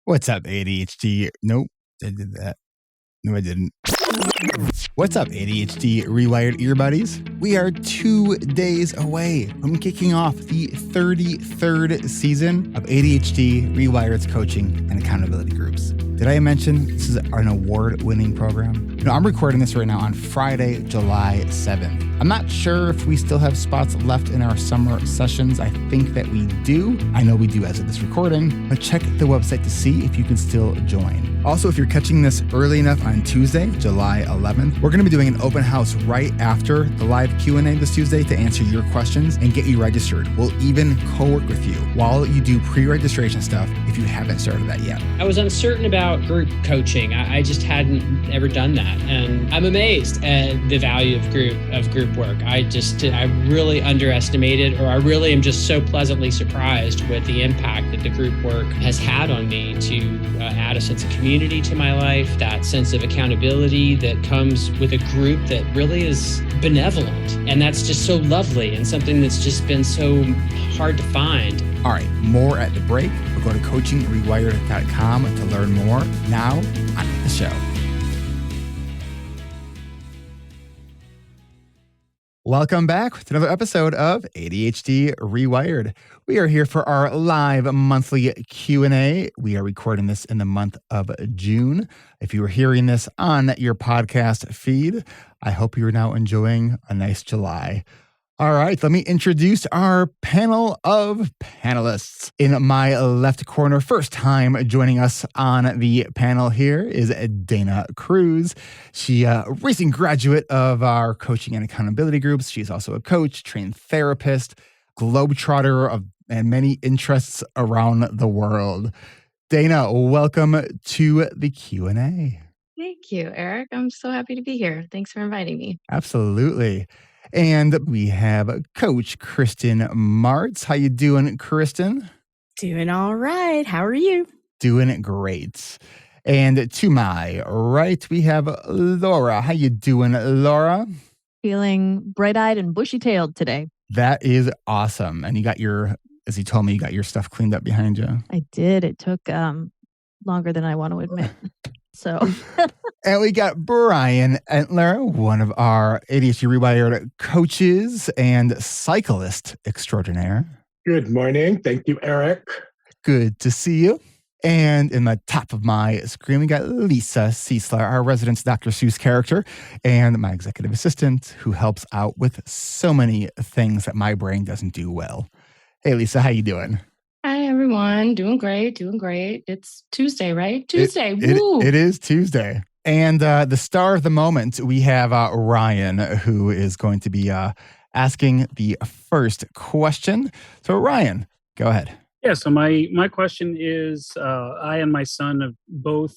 What's up, ADHD? Nope, I did that. No, I didn't. What's up, ADHD reWired ear buddies? We are 2 days away from kicking off the 33rd season of ADHD reWired's coaching and accountability groups. Did I mention this is an award-winning program? I'm recording this right now on Friday, July 7th. I'm not sure if we still have spots left in our summer sessions. I think that we do. I know we do as of this recording, but check the website to see if you can still join. Also, if you're catching this early enough on Tuesday, July 11th, we're going to be doing an open house right after the live Q&A this Tuesday to answer your questions and get you registered. We'll even co-work with you while you do pre-registration stuff if you haven't started that yet. I was uncertain about group coaching. I just hadn't ever done that. And I'm amazed at the value of group work. I really underestimated, or I really am just so pleasantly surprised with the impact that the group work has had on me to add a sense of community to my life, that sense of accountability that comes with a group that really is benevolent. And that's just so lovely and something that's just been so hard to find. All right, more at the break. We'll go to coachingrewired.com to learn more. Now, on the show. Welcome back to another episode of ADHD reWired. We are here for our live monthly Q&A. We are recording this in the month of June. If you are hearing this on your podcast feed, I hope you are now enjoying a nice July. All right, let me introduce our panel of panelists. In my left corner, first time joining us on the panel here is Dana Cruz. She a recent graduate of our coaching and accountability groups. She's also a coach, trained therapist, globetrotter and many interests around the world. Dana, welcome to the Q&A. Thank you, Eric. I'm so happy to be here. Thanks for inviting me. Absolutely. And we have Coach Kristen Martz. How you doing, Kristen? Doing all right. How are you? Doing great. And to my right, we have Laura. How you doing, Laura? Feeling bright-eyed and bushy-tailed today. That is awesome. And you got as you told me, you got your stuff cleaned up behind you. I did. It took longer than I want to admit. So, and we got Brian Entler, one of our ADHD reWired coaches and cyclist extraordinaire. Good morning. Thank you, Eric. Good to see you. And in the top of my screen, we got Lisa Ciesler, our resident Dr. Seuss character, and my executive assistant, who helps out with so many things that my brain doesn't do well. Hey, Lisa, how you doing? Hi, everyone. Doing great. It's Tuesday, right? Tuesday. Woo! It is Tuesday. And the star of the moment, we have Ryan, who is going to be asking the first question. So, Ryan, go ahead. Yeah, so my question is, I and my son have both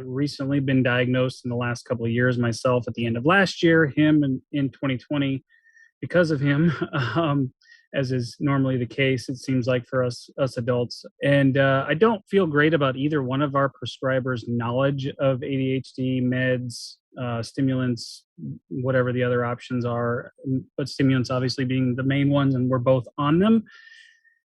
recently been diagnosed in the last couple of years, myself at the end of last year, him in 2020 because of him. As is normally the case, it seems like for us adults. And I don't feel great about either one of our prescribers' knowledge of ADHD, meds, stimulants, whatever the other options are, but stimulants obviously being the main ones, and we're both on them.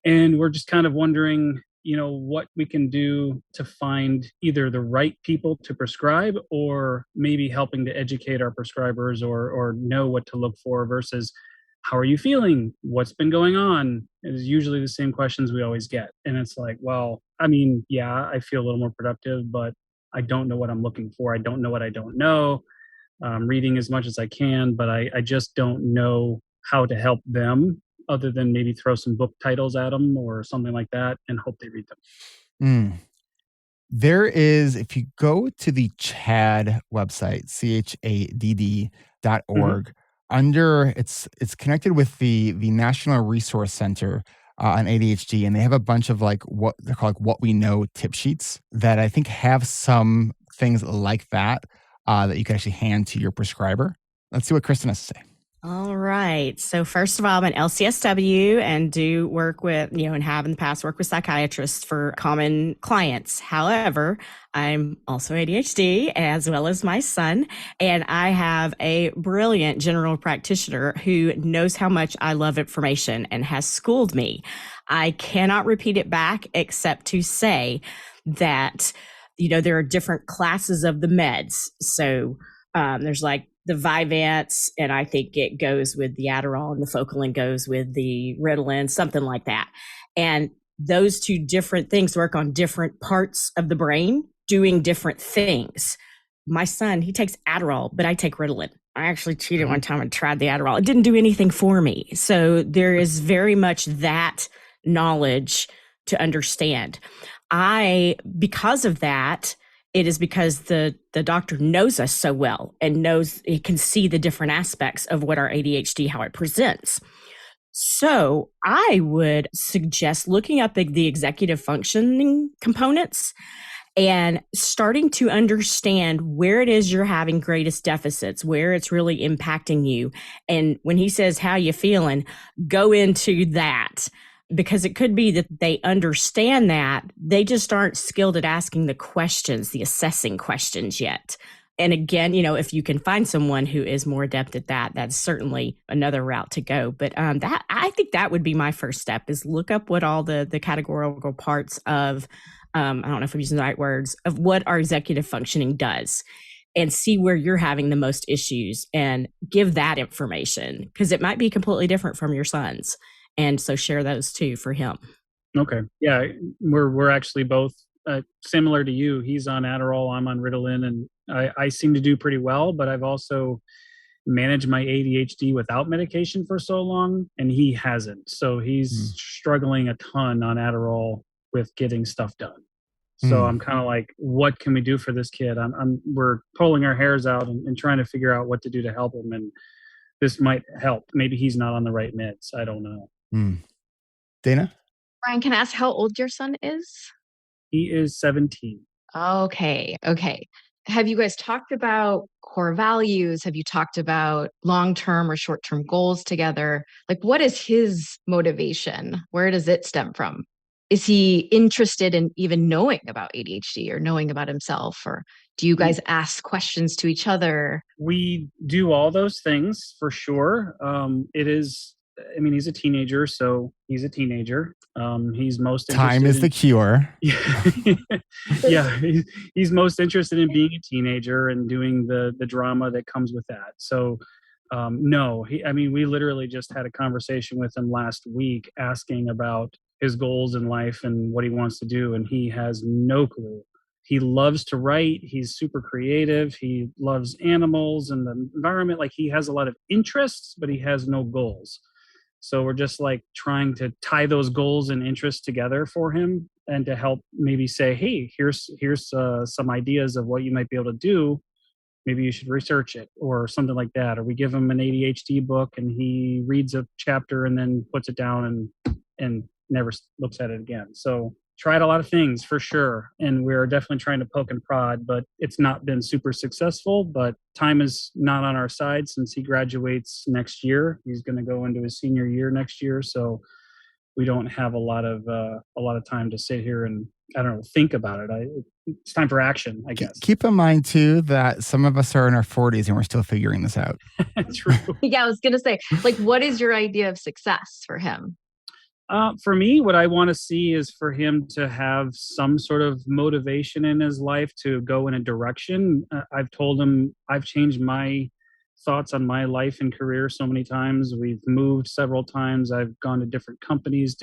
And we're just kind of wondering, what we can do to find either the right people to prescribe, or maybe helping to educate our prescribers or know what to look for versus how are you feeling? What's been going on? It's usually the same questions we always get. And it's like, well, I feel a little more productive, but I don't know what I'm looking for. I don't know what I don't know. Reading as much as I can, but I just don't know how to help them other than maybe throw some book titles at them or something like that and hope they read them. There is, if you go to the CHADD website, CHADD.org, under it's connected with the National Resource Center on ADHD, and they have a bunch of what they're called what we know tip sheets that I think have some things like that that you can actually hand to your prescriber. Let's see what Kristen has to say. All right. So first of all, I'm an LCSW and do work with, and have in the past worked with psychiatrists for common clients. However, I'm also ADHD as well as my son, and I have a brilliant general practitioner who knows how much I love information and has schooled me. I cannot repeat it back except to say that, there are different classes of the meds. So there's like the Vyvanse, and I think it goes with the Adderall, and the Focalin goes with the Ritalin, something like that. And those two different things work on different parts of the brain doing different things. My son, he takes Adderall, but I take Ritalin. I actually cheated one time and tried the Adderall. It didn't do anything for me. So there is very much that knowledge to understand. Because of that, it is because the doctor knows us so well and he can see the different aspects of what our ADHD, how it presents. So I would suggest looking up the executive functioning components and starting to understand where it is you're having greatest deficits, where it's really impacting you. And when he says, how you feeling, go into that. Because it could be that they understand that, they just aren't skilled at asking the questions, the assessing questions yet. And again, if you can find someone who is more adept at that, that's certainly another route to go. But I think that would be my first step, is look up what all the categorical parts of, I don't know if I'm using the right words, of what our executive functioning does, and see where you're having the most issues and give that information, because it might be completely different from your son's. And so share those too for him. Okay. Yeah. We're actually both similar to you. He's on Adderall, I'm on Ritalin, and I seem to do pretty well, but I've also managed my ADHD without medication for so long, and he hasn't. So he's struggling a ton on Adderall with getting stuff done. So I'm kind of like, what can we do for this kid? We're pulling our hairs out and trying to figure out what to do to help him. And this might help. Maybe he's not on the right meds. I don't know. Dana? Brian, can I ask how old your son is? He is 17. Okay. Have you guys talked about core values? Have you talked about long-term or short-term goals together? Like, what is his motivation? Where does it stem from? Is he interested in even knowing about ADHD or knowing about himself? Or do you guys ask questions to each other? We do all those things for sure. He's a teenager, so he's a teenager. He's most time is the cure. Yeah, he's most interested in being a teenager and doing the drama that comes with that. So no, we literally just had a conversation with him last week asking about his goals in life and what he wants to do, and he has no clue. He loves to write. He's super creative. He loves animals and the environment. Like, he has a lot of interests, but he has no goals. So we're just like trying to tie those goals and interests together for him, and to help maybe say, hey, here's some ideas of what you might be able to do. Maybe you should research it, or something like that. Or we give him an ADHD book and he reads a chapter and then puts it down and never looks at it again. So tried a lot of things for sure. And we're definitely trying to poke and prod, but it's not been super successful. But time is not on our side since he graduates next year. He's going to go into his senior year next year. So we don't have a lot of time to sit here and, think about it. It's time for action, I guess. Keep in mind too that some of us are in our 40s and we're still figuring this out. True. Yeah, I was going to say, like, what is your idea of success for him? For me, what I want to see is for him to have some sort of motivation in his life to go in a direction. I've told him I've changed my thoughts on my life and career so many times. We've moved several times. I've gone to different companies,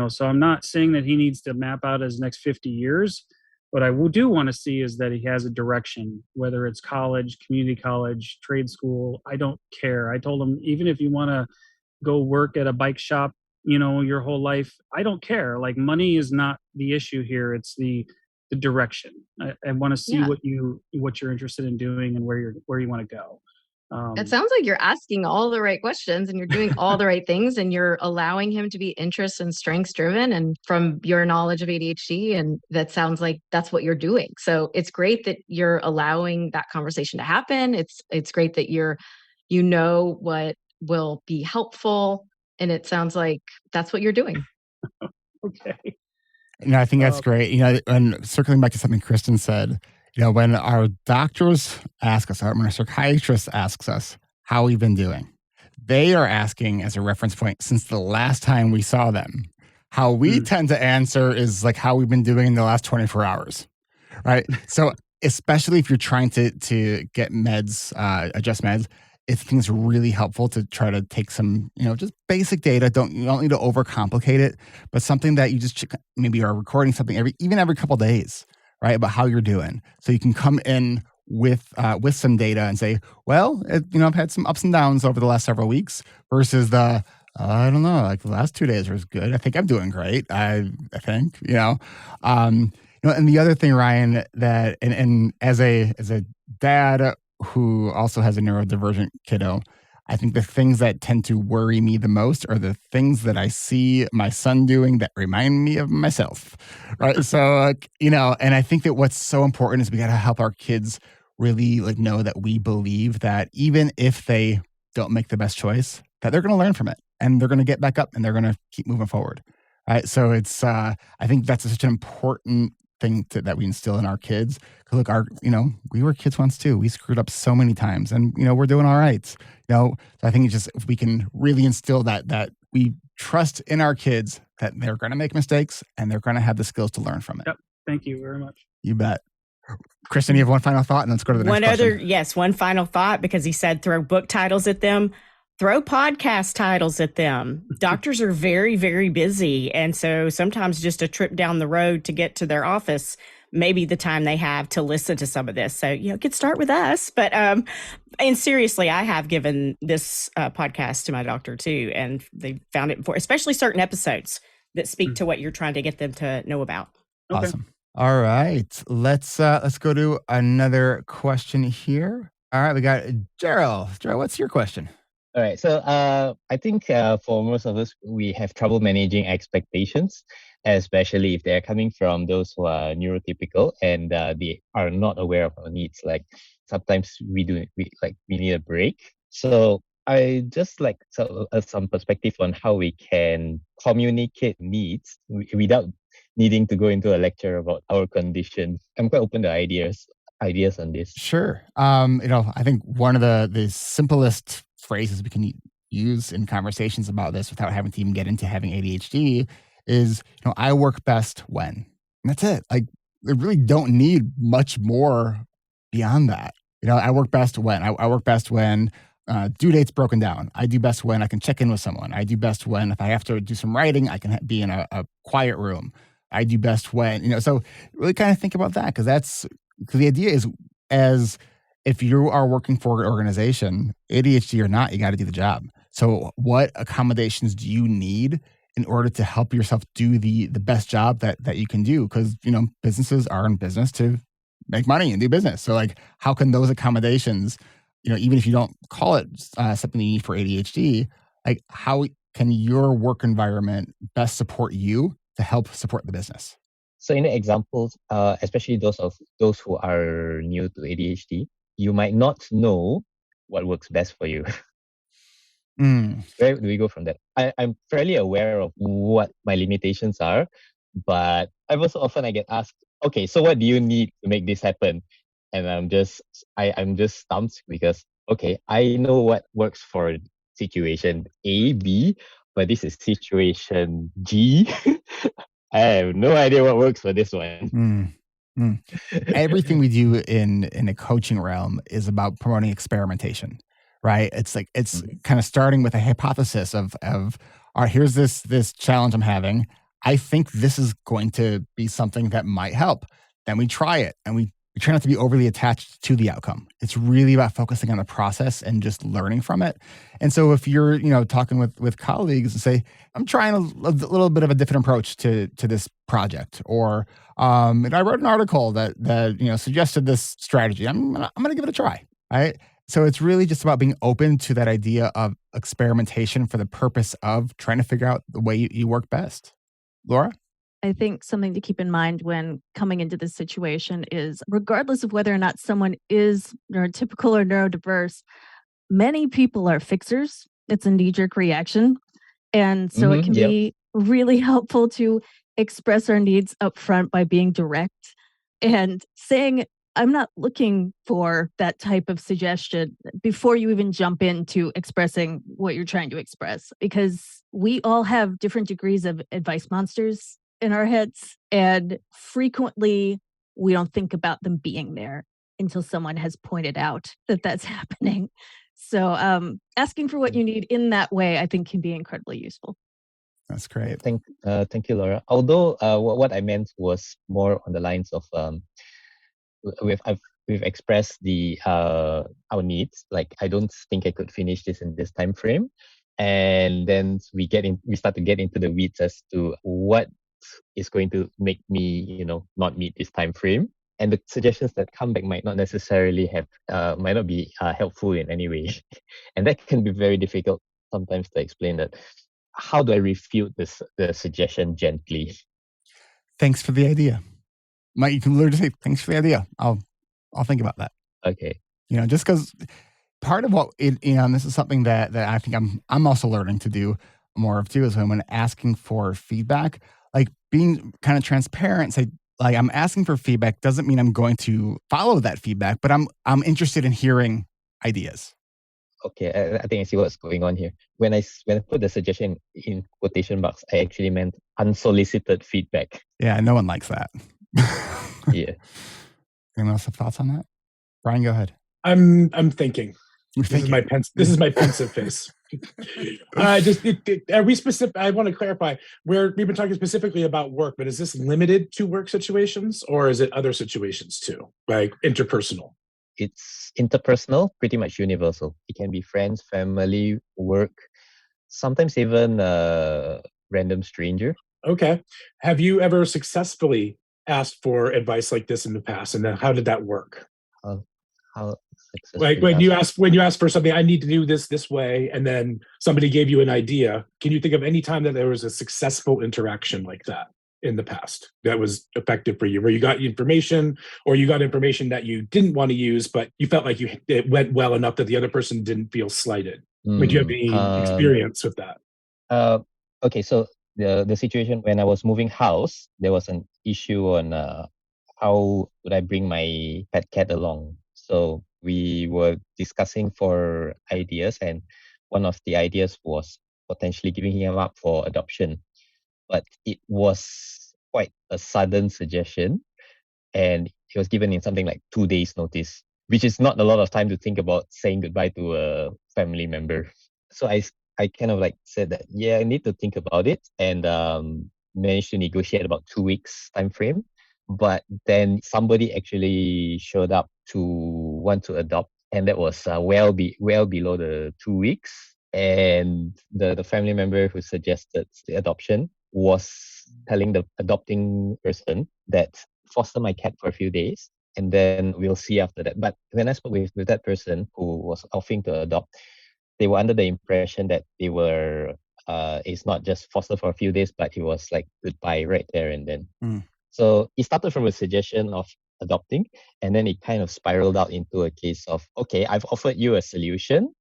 so I'm not saying that he needs to map out his next 50 years. What I do want to see is that he has a direction, whether it's college, community college, trade school. I don't care. I told him, even if you want to go work at a bike shop, your whole life, I don't care. Like, money is not the issue here. It's the direction. I want to see what you're interested in doing and where you want to go. It sounds like you're asking all the right questions and you're doing all the right things, and you're allowing him to be interest and strengths driven, and from your knowledge of ADHD, and that sounds like that's what you're doing. So it's great that you're allowing that conversation to happen. It's great that you know what will be helpful, and it sounds like that's what you're doing. Okay. I think that's great. And circling back to something Kristen said, when our doctors ask us, when our psychiatrist asks us how we've been doing, they are asking as a reference point since the last time we saw them. How we tend to answer is like how we've been doing in the last 24 hours, right? So especially if you're trying to get meds, adjust meds, I think it's really helpful to try to take some, just basic data. You don't need to overcomplicate it, but something that you just maybe are recording something every couple of days, right? About how you're doing. So you can come in with some data and say, well, I've had some ups and downs over the last several weeks versus I don't know, like the last 2 days was good. I think I'm doing great. I think, and the other thing, Ryan, that, and as a dad who also has a neurodivergent kiddo, I think the things that tend to worry me the most are the things that I see my son doing that remind me of myself, right? So, and I think that what's so important is we got to help our kids really know that we believe that even if they don't make the best choice, that they're going to learn from it and they're going to get back up and they're going to keep moving forward, right? So it's, I think that's such an important thing that we instill in our kids. Look, we were kids once too. We screwed up so many times, and we're doing all right. So I think it's just if we can really instill that we trust in our kids that they're going to make mistakes and they're going to have the skills to learn from it. Yep. Thank you very much. You bet. Kristen, you have one final thought, and let's go to the next question. One final thought, because he said throw book titles at them. Throw podcast titles at them. Doctors are very, very busy. And so sometimes just a trip down the road to get to their office may be the time they have to listen to some of this. So, could start with us. But, and seriously, I have given this podcast to my doctor too. And they found it important, especially certain episodes that speak to what you're trying to get them to know about. Okay. Awesome. All right. Let's go to another question here. All right. We got Gerald. Gerald, what's your question? All right. So I think for most of us, we have trouble managing expectations, especially if they're coming from those who are neurotypical and they are not aware of our needs. Like sometimes we need a break. So I just like some perspective on how we can communicate needs without needing to go into a lecture about our condition. I'm quite open to ideas on this. Sure. I think one of the simplest phrases we can use in conversations about this without having to even get into having ADHD is, I work best when. And that's it. Like, they really don't need much more beyond that. I work best when. I work best when due date's broken down. I do best when I can check in with someone. I do best when if I have to do some writing, I can be in a quiet room. I do best when, so really kind of think about that because the idea is as if you are working for an organization, ADHD or not, you got to do the job. So what accommodations do you need in order to help yourself do the best job that you can do? Because, businesses are in business to make money and do business. So like, how can those accommodations, even if you don't call it something you need for ADHD, like how can your work environment best support you to help support the business? So in the examples, especially those who are new to ADHD, you might not know what works best for you. Where do we go from that? I'm fairly aware of what my limitations are, but I get asked, okay, so what do you need to make this happen? And I'm just stumped because, okay, I know what works for situation A, B, but this is situation G. I have no idea what works for this one. Everything we do in a coaching realm is about promoting experimentation, right? It's like, it's kind of starting with a hypothesis of all right, here's this challenge I'm having. I think this is going to be something that might help. Then we try it and we try not to be overly attached to the outcome. It's really about focusing on the process and just learning from it. And so if you're, talking with colleagues and say, I'm trying a little bit of a different approach to this project, or and I wrote an article that suggested this strategy. I'm going to give it a try, right? So it's really just about being open to that idea of experimentation for the purpose of trying to figure out the way you work best. Laura? I think something to keep in mind when coming into this situation is, regardless of whether or not someone is neurotypical or neurodiverse, many people are fixers. It's a knee-jerk reaction. And so it can be really helpful to express our needs up front by being direct and saying I'm not looking for that type of suggestion before you even jump into expressing what you're trying to express, because we all have different degrees of advice monsters in our heads. And frequently, we don't think about them being there until someone has pointed out that that's happening. So asking for what you need in that way, I think, can be incredibly useful. That's great. Thank you, Laura. Although what I meant was more on the lines of we've expressed our needs. Like, I don't think I could finish this in this time frame, and then we start to get into the weeds as to what is going to make me, not meet this time frame. And the suggestions that come back might not necessarily might not be helpful in any way, and that can be very difficult sometimes to explain that. How do I refute the suggestion gently? Thanks for the idea. You can literally say, thanks for the idea. I'll think about that. Okay. Just because part of what and this is something that I think I'm also learning to do more of too, is when asking for feedback, like being kind of transparent, say, like, I'm asking for feedback doesn't mean I'm going to follow that feedback, but I'm interested in hearing ideas. Okay, I think I see what's going on here. When I put the suggestion in quotation marks, I actually meant unsolicited feedback. Yeah, no one likes that. Yeah. Anyone else have thoughts on that? Brian, go ahead. I'm thinking. You're This is my pensive face. Are we specific? I want to clarify. We've been talking specifically about work, but is this limited to work situations, or is it other situations too, like interpersonal? It's interpersonal, pretty much universal. It can be friends, family, work, sometimes even a random stranger. Okay. Have you ever successfully asked for advice like this in the past, and then how did that work? How like when you ask for something, I need to do this way, and then somebody gave you an idea. Can you think of any time that there was a successful interaction like that in the past that was effective for you, where you got information, or you got information that you didn't want to use, but you felt like it went well enough that the other person didn't feel slighted? Do you have any experience with that? Okay, so the situation when I was moving house, there was an issue on how would I bring my pet cat along. So we were discussing for ideas, and one of the ideas was potentially giving him up for adoption. But it was quite a sudden suggestion, and it was given in something like 2 days notice, which is not a lot of time to think about saying goodbye to a family member. So I kind of like said that, yeah, I need to think about it, and managed to negotiate about 2 weeks time frame. But then somebody actually showed up to want to adopt, and that was well below the 2 weeks. And the family member who suggested the adoption was telling the adopting person that foster my cat for a few days, and then we'll see after that. But when I spoke with that person who was offering to adopt, they were under the impression that they were it's not just foster for a few days, but it was like goodbye right there and then. So it started from a suggestion of adopting, and then it kind of spiraled out into a case of, okay, I've offered you a solution,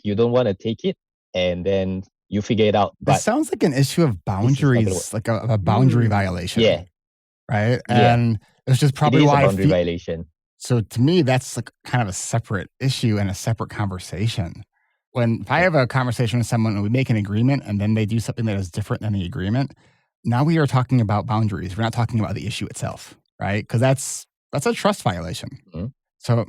you don't want to take it, and then you figure it out. But it sounds like an issue of boundaries, like a boundary violation. Yeah. Right? And it's just probably why a boundary violation. So to me, that's like kind of a separate issue and a separate conversation. If I have a conversation with someone and we make an agreement and then they do something that is different than the agreement, now we are talking about boundaries. We're not talking about the issue itself, right? Because that's a trust violation. Mm-hmm. So,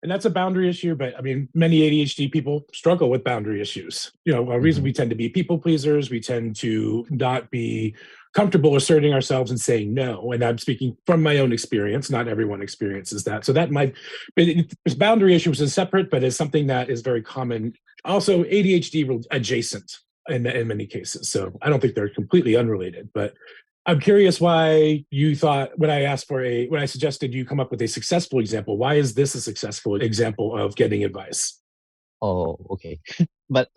And that's a boundary issue, but I mean, many ADHD people struggle with boundary issues. A reason we tend to be people pleasers, we tend to not be comfortable asserting ourselves and saying no. And I'm speaking from my own experience. Not everyone experiences that. So that might, boundary issues is separate, but it's something that is very common. Also, ADHD adjacent in many cases. So I don't think they're completely unrelated, but I'm curious why you thought when I suggested you come up with a successful example, why is this a successful example of getting advice? Oh, okay. But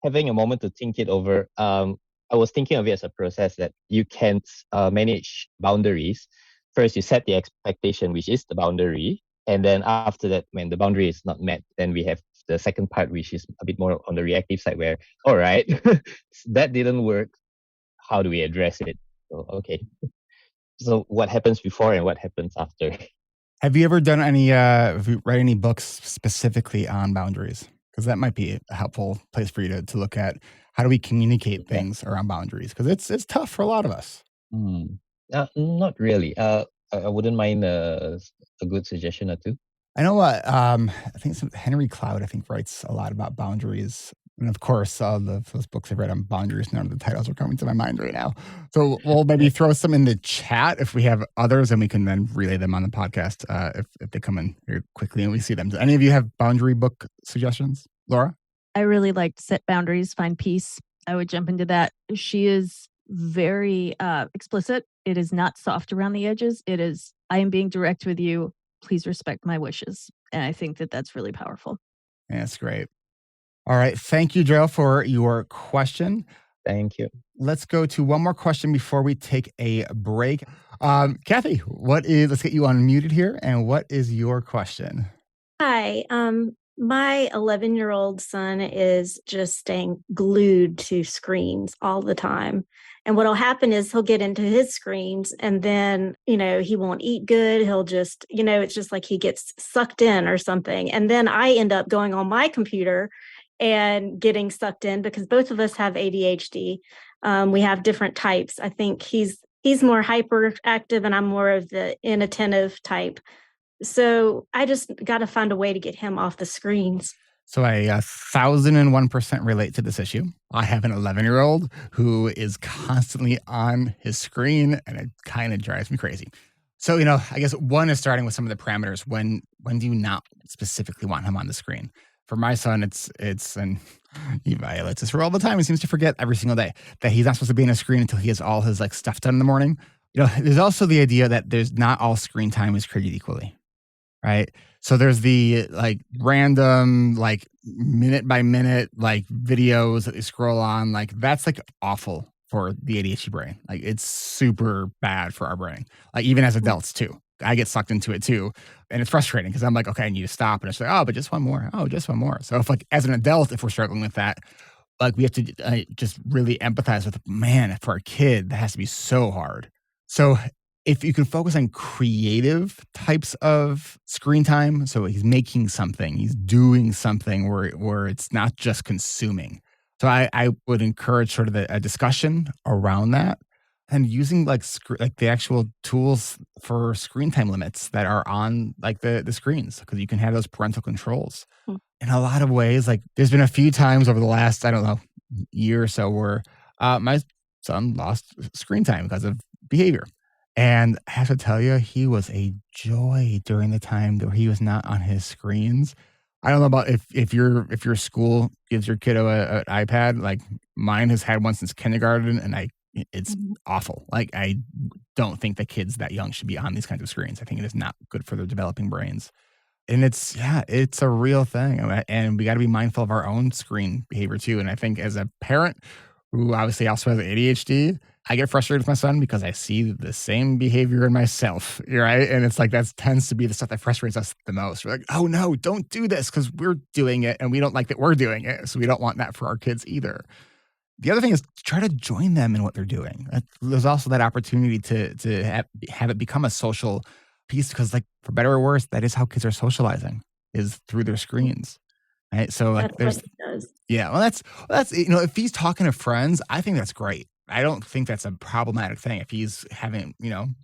having a moment to think it over, I was thinking of it as a process that you can't manage boundaries. First, you set the expectation, which is the boundary. And then after that, when the boundary is not met, then we have the second part, which is a bit more on the reactive side where, all right, that didn't work. How do we address it? So, okay. So what happens before and what happens after? Have you ever done any, have you read any books specifically on boundaries? Because that might be a helpful place for you to look at how do we communicate things around boundaries? Because it's tough for a lot of us. Not really. I wouldn't mind a good suggestion or two. I know what, I think Henry Cloud, I think, writes a lot about boundaries. And of course, all those books I've read on boundaries, none of the titles are coming to my mind right now. So we'll maybe throw some in the chat if we have others, and we can then relay them on the podcast if they come in here quickly and we see them. Do any of you have boundary book suggestions? Laura? I really like Set Boundaries, Find Peace. I would jump into that. She is very explicit. It is not soft around the edges. It is, I am being direct with you. Please respect my wishes. And I think that that's really powerful. Yeah, that's great. All right. Thank you, Drell, for your question. Thank you. Let's go to one more question before we take a break. Kathy, let's get you unmuted here. And what is your question? Hi. My 11-year-old son is just staying glued to screens all the time. And what'll happen is he'll get into his screens and then, he won't eat good. He'll just, it's just like he gets sucked in or something. And then I end up going on my computer and getting sucked in because both of us have ADHD. We have different types. I think he's more hyperactive and I'm more of the inattentive type. So I just got to find a way to get him off the screens. So I 1,001% relate to this issue. I have an 11-year-old who is constantly on his screen, and it kind of drives me crazy. So, I guess one is starting with some of the parameters. When do you not specifically want him on the screen? For my son, and he violates this rule all the time. He seems to forget every single day that he's not supposed to be on a screen until he has all his stuff done in the morning. There's also the idea that there's not all screen time is created equally. Right. So there's the random, minute by minute, videos that they scroll on. That's awful for the ADHD brain. It's super bad for our brain. Even as adults too. I get sucked into it too. And it's frustrating because I'm okay, I need to stop. And it's oh, but just one more. Oh, just one more. So if as an adult, if we're struggling with that, we have to just really empathize with, man, for a kid, that has to be so hard. So if you can focus on creative types of screen time, so he's making something, he's doing something where it's not just consuming. So I would encourage sort of a discussion around that and using the actual tools for screen time limits that are on the screens, because you can have those parental controls. In a lot of ways, there's been a few times over the last, year or so where my son lost screen time because of behavior. And I have to tell you, he was a joy during the time that he was not on his screens. I don't know about if your school gives your kiddo an iPad. Mine has had one since kindergarten, and it's awful. I don't think that kids that young should be on these kinds of screens. I think it is not good for their developing brains. And it's a real thing. And we got to be mindful of our own screen behavior too. And I think as a parent who obviously also has ADHD, I get frustrated with my son because I see the same behavior in myself, right? And it's that tends to be the stuff that frustrates us the most. We're oh no, don't do this because we're doing it and we don't like that we're doing it. So we don't want that for our kids either. The other thing is try to join them in what they're doing. There's also that opportunity to have it become a social piece because for better or worse, that is how kids are socializing, is through their screens. Right. So there's, yeah, well, that's, if he's talking to friends, I think that's great. I don't think that's a problematic thing. If he's having,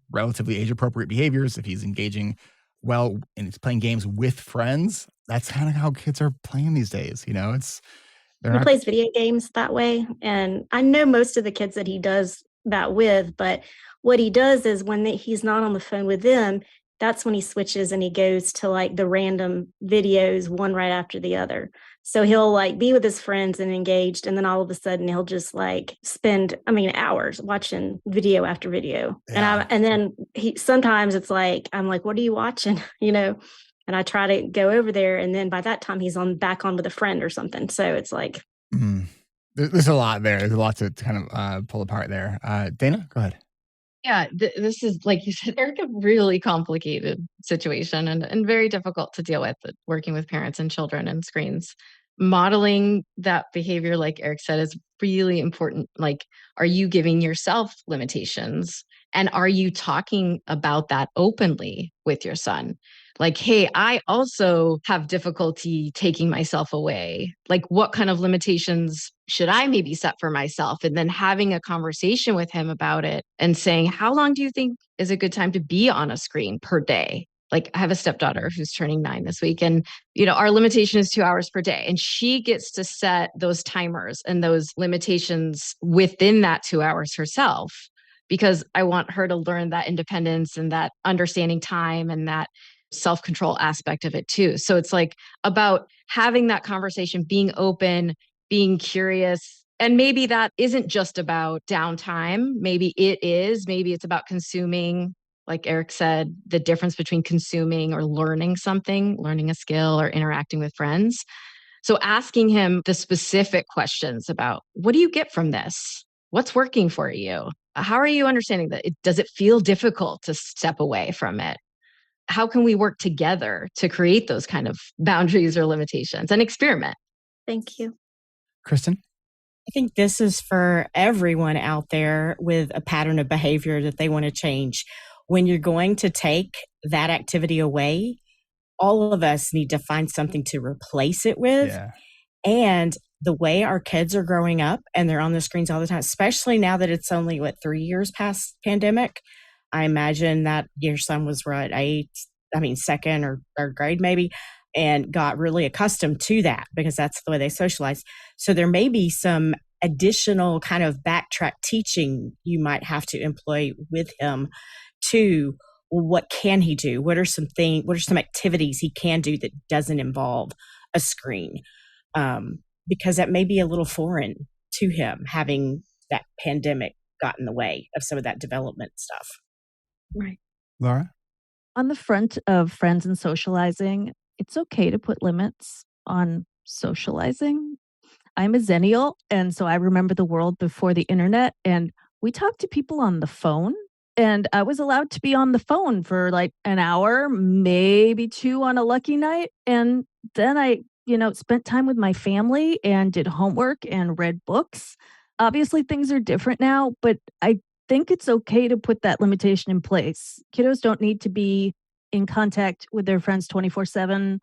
relatively age appropriate behaviors, if he's engaging well and he's playing games with friends, that's kind of how kids are playing these days. He plays video games that way. And I know most of the kids that he does that with, but what he does is when he's not on the phone with them, that's when he switches and he goes to the random videos, one right after the other. So he'll be with his friends and engaged. And then all of a sudden he'll just spend, hours watching video after video. Yeah. And then sometimes it's I'm what are you watching? And I try to go over there. And then by that time he's back on with a friend or something. So it's there's a lot there. There's a lot to kind of pull apart there. Dana, go ahead. Yeah, this is, like you said, Eric, a really complicated situation and very difficult to deal with, working with parents and children and screens. Modeling that behavior, like Eric said, is really important. Are you giving yourself limitations And are you talking about that openly with your son? Like, hey, I also have difficulty taking myself away. Like, what kind of limitations should I maybe set for myself? And then having a conversation with him about it and saying, how long do you think is a good time to be on a screen per day? Like, I have a stepdaughter who's turning 9 this week, and our limitation is 2 hours per day, and she gets to set those timers and those limitations within that 2 hours herself, because I want her to learn that independence and that understanding time and that self-control aspect of it too. So it's like about having that conversation, being open, being curious. And maybe that isn't just about downtime. Maybe it is. Maybe it's about consuming, like Eric said, the difference between consuming or learning something, learning a skill or interacting with friends. So asking him the specific questions about, what do you get from this? What's working for you? How are you understanding that? Does it feel difficult to step away from it? How can we work together to create those kind of boundaries or limitations and experiment? Thank you. Kristen? I think this is for everyone out there with a pattern of behavior that they want to change. When you're going to take that activity away, all of us need to find something to replace it with. Yeah. And the way our kids are growing up and they're on the screens all the time, especially now that it's only, 3 years past pandemic, I imagine that your son was second or third grade maybe, and got really accustomed to that because that's the way they socialize. So there may be some additional kind of backtrack teaching you might have to employ with him to, well, what can he do? What are some activities he can do that doesn't involve a screen? Because that may be a little foreign to him, having that pandemic got in the way of some of that development stuff. Right. Laura? On the front of friends and socializing, it's okay to put limits on socializing. I'm a Zennial, and so I remember the world before the internet, and we talked to people on the phone, and I was allowed to be on the phone for like an hour, maybe 2 on a lucky night, and then I spent time with my family and did homework and read books. Obviously, things are different now, but I think it's okay to put that limitation in place. Kiddos don't need to be in contact with their friends 24/7.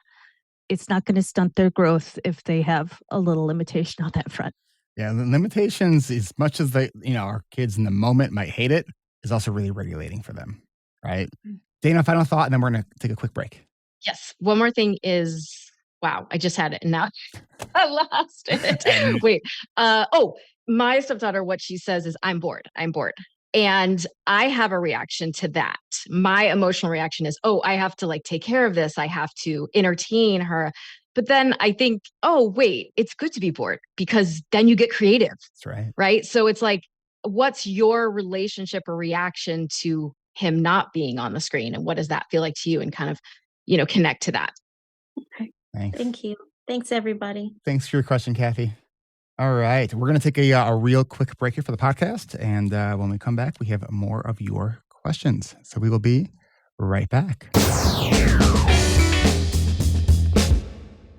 It's not going to stunt their growth if they have a little limitation on that front. Yeah, the limitations, as much as our kids in the moment might hate it, is also really regulating for them, right? Dana, final thought, and then we're going to take a quick break. Yes. One more thing is, wow, I just had it and now I lost it. Wait. My stepdaughter, what she says is, I'm bored. And I have a reaction to that. My emotional reaction is, I have to take care of this. I have to entertain her. But then I think, wait, it's good to be bored because then you get creative. That's right. Right. So it's like, what's your relationship or reaction to him not being on the screen? And what does that feel like to you? And kind of, connect to that. Okay. Thanks. Thank you. Thanks, everybody. Thanks for your question, Kathy. All right. We're going to take a real quick break here for the podcast. And when we come back, we have more of your questions. So we will be right back.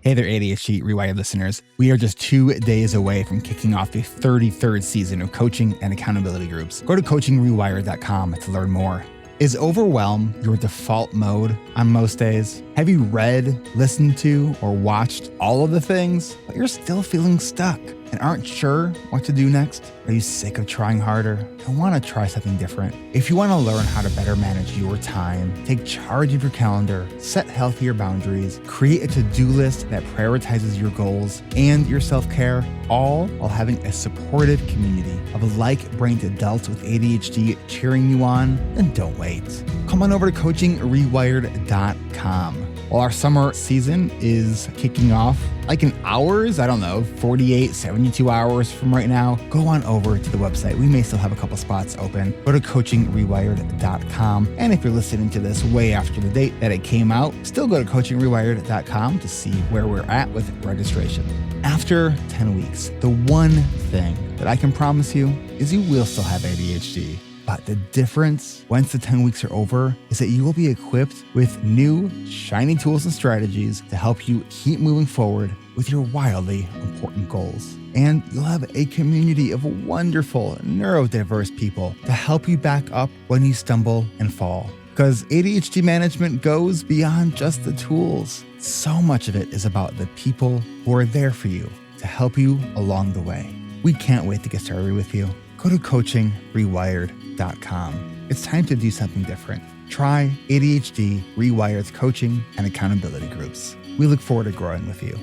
Hey there, ADHD reWired listeners. We are just 2 days away from kicking off the 33rd season of coaching and accountability groups. Go to coachingrewired.com to learn more. Is overwhelm your default mode on most days? Have you read, listened to, or watched all of the things, but you're still feeling stuck and aren't sure what to do next? Are you sick of trying harder and want to try something different? If you want to learn how to better manage your time, take charge of your calendar, set healthier boundaries, create a to-do list that prioritizes your goals and your self-care, all while having a supportive community of like-brained adults with ADHD cheering you on, then don't wait. Come on over to coachingrewired.com. Well, our summer season is kicking off in hours, 48, 72 hours from right now. Go on over to the website. We may still have a couple spots open. Go to coachingrewired.com. And if you're listening to this way after the date that it came out, still go to coachingrewired.com to see where we're at with registration. After 10 weeks, the one thing that I can promise you is you will still have ADHD. But the difference, once the 10 weeks are over, is that you will be equipped with new, shiny tools and strategies to help you keep moving forward with your wildly important goals. And you'll have a community of wonderful, neurodiverse people to help you back up when you stumble and fall. Because ADHD management goes beyond just the tools. So much of it is about the people who are there for you to help you along the way. We can't wait to get started with you. Go to coachingrewired.com. It's time to do something different. Try ADHD Rewired's coaching and accountability groups. We look forward to growing with you.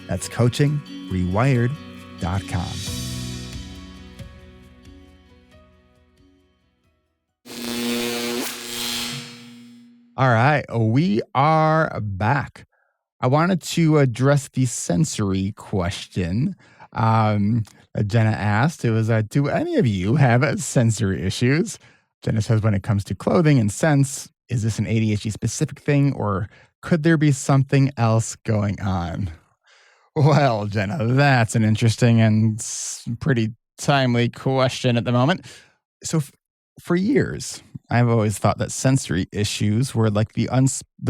That's coachingrewired.com. All right, we are back. I wanted to address the sensory question. Jenna asked, it was, do any of you have sensory issues? Jenna says, when it comes to clothing and scents, is this an ADHD-specific thing, or could there be something else going on? Well, Jenna, that's an interesting and pretty timely question at the moment. So for years, I've always thought that sensory issues were like the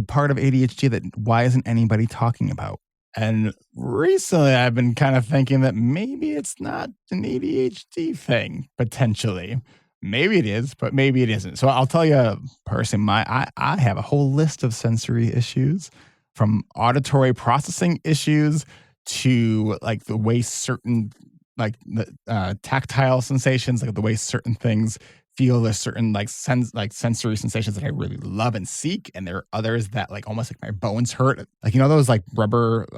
part of ADHD that why isn't anybody talking about? And recently I've been kind of thinking that maybe it's not an ADHD thing, potentially. Maybe it is, but maybe it isn't. So I'll tell you personally, I have a whole list of sensory issues, from auditory processing issues to like the way certain, like the tactile sensations, like the way certain things feel. There's certain like sensory sensations that I really love and seek, and there are others that like almost like my bones hurt. Like, you know, those like rubber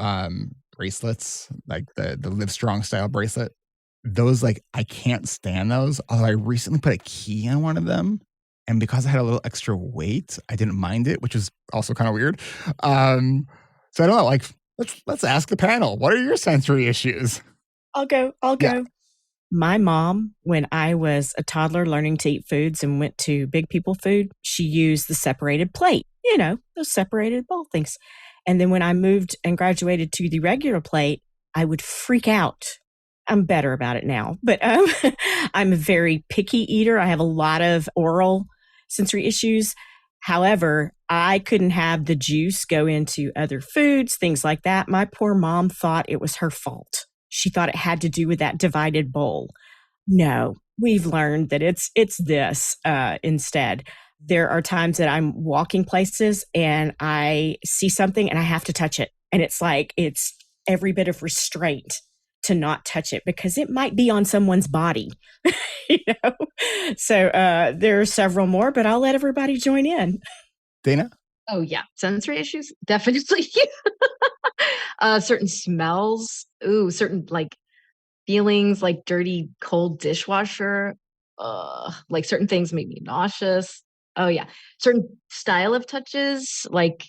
bracelets, like the Livestrong style bracelet. Those, like, I can't stand those. Although I recently put a key on one of them, and because I had a little extra weight, I didn't mind it, which is also kind of weird. So I don't know. Like, let's ask the panel. What are your sensory issues? I'll go. Yeah. My mom, when I was a toddler learning to eat foods and went to Big People Food, she used the separated plate, you know, those separated bowl things. And then when I moved and graduated to the regular plate, I would freak out. I'm better about it now, but I'm a very picky eater. I have a lot of oral sensory issues. However, I couldn't have the juice go into other foods, things like that. My poor mom thought it was her fault. She thought it had to do with that divided bowl. No, we've learned that it's this instead. There are times that I'm walking places and I see something and I have to touch it. And it's like, it's every bit of restraint to not touch it because it might be on someone's body, you know? So there are several more, but I'll let everybody join in. Dana? Oh, yeah. Sensory issues? Definitely. Certain smells. Ooh, certain like feelings like dirty, cold dishwasher. Like certain things make me nauseous. Oh, yeah. Certain style of touches like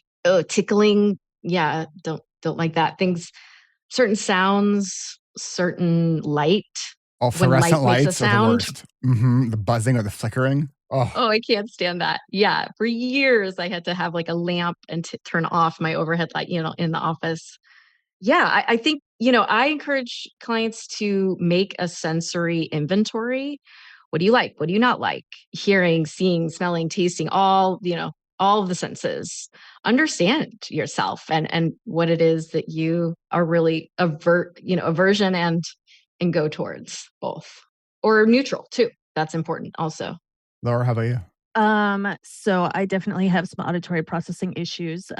tickling. Yeah, don't like that. Things, certain sounds, certain light. Oh, fluorescent lights are the worst. Mm-hmm. The buzzing or the flickering. Oh, I can't stand that. Yeah. For years, I had to have like a lamp and turn off my overhead light, you know, in the office. Yeah. I think, you know, I encourage clients to make a sensory inventory. What do you like? What do you not like? Hearing, seeing, smelling, tasting, all, you know, all of the senses. Understand yourself and what it is that you are really aversion and go towards, both, or neutral too. That's important also. Laura, how about you? So I definitely have some auditory processing issues.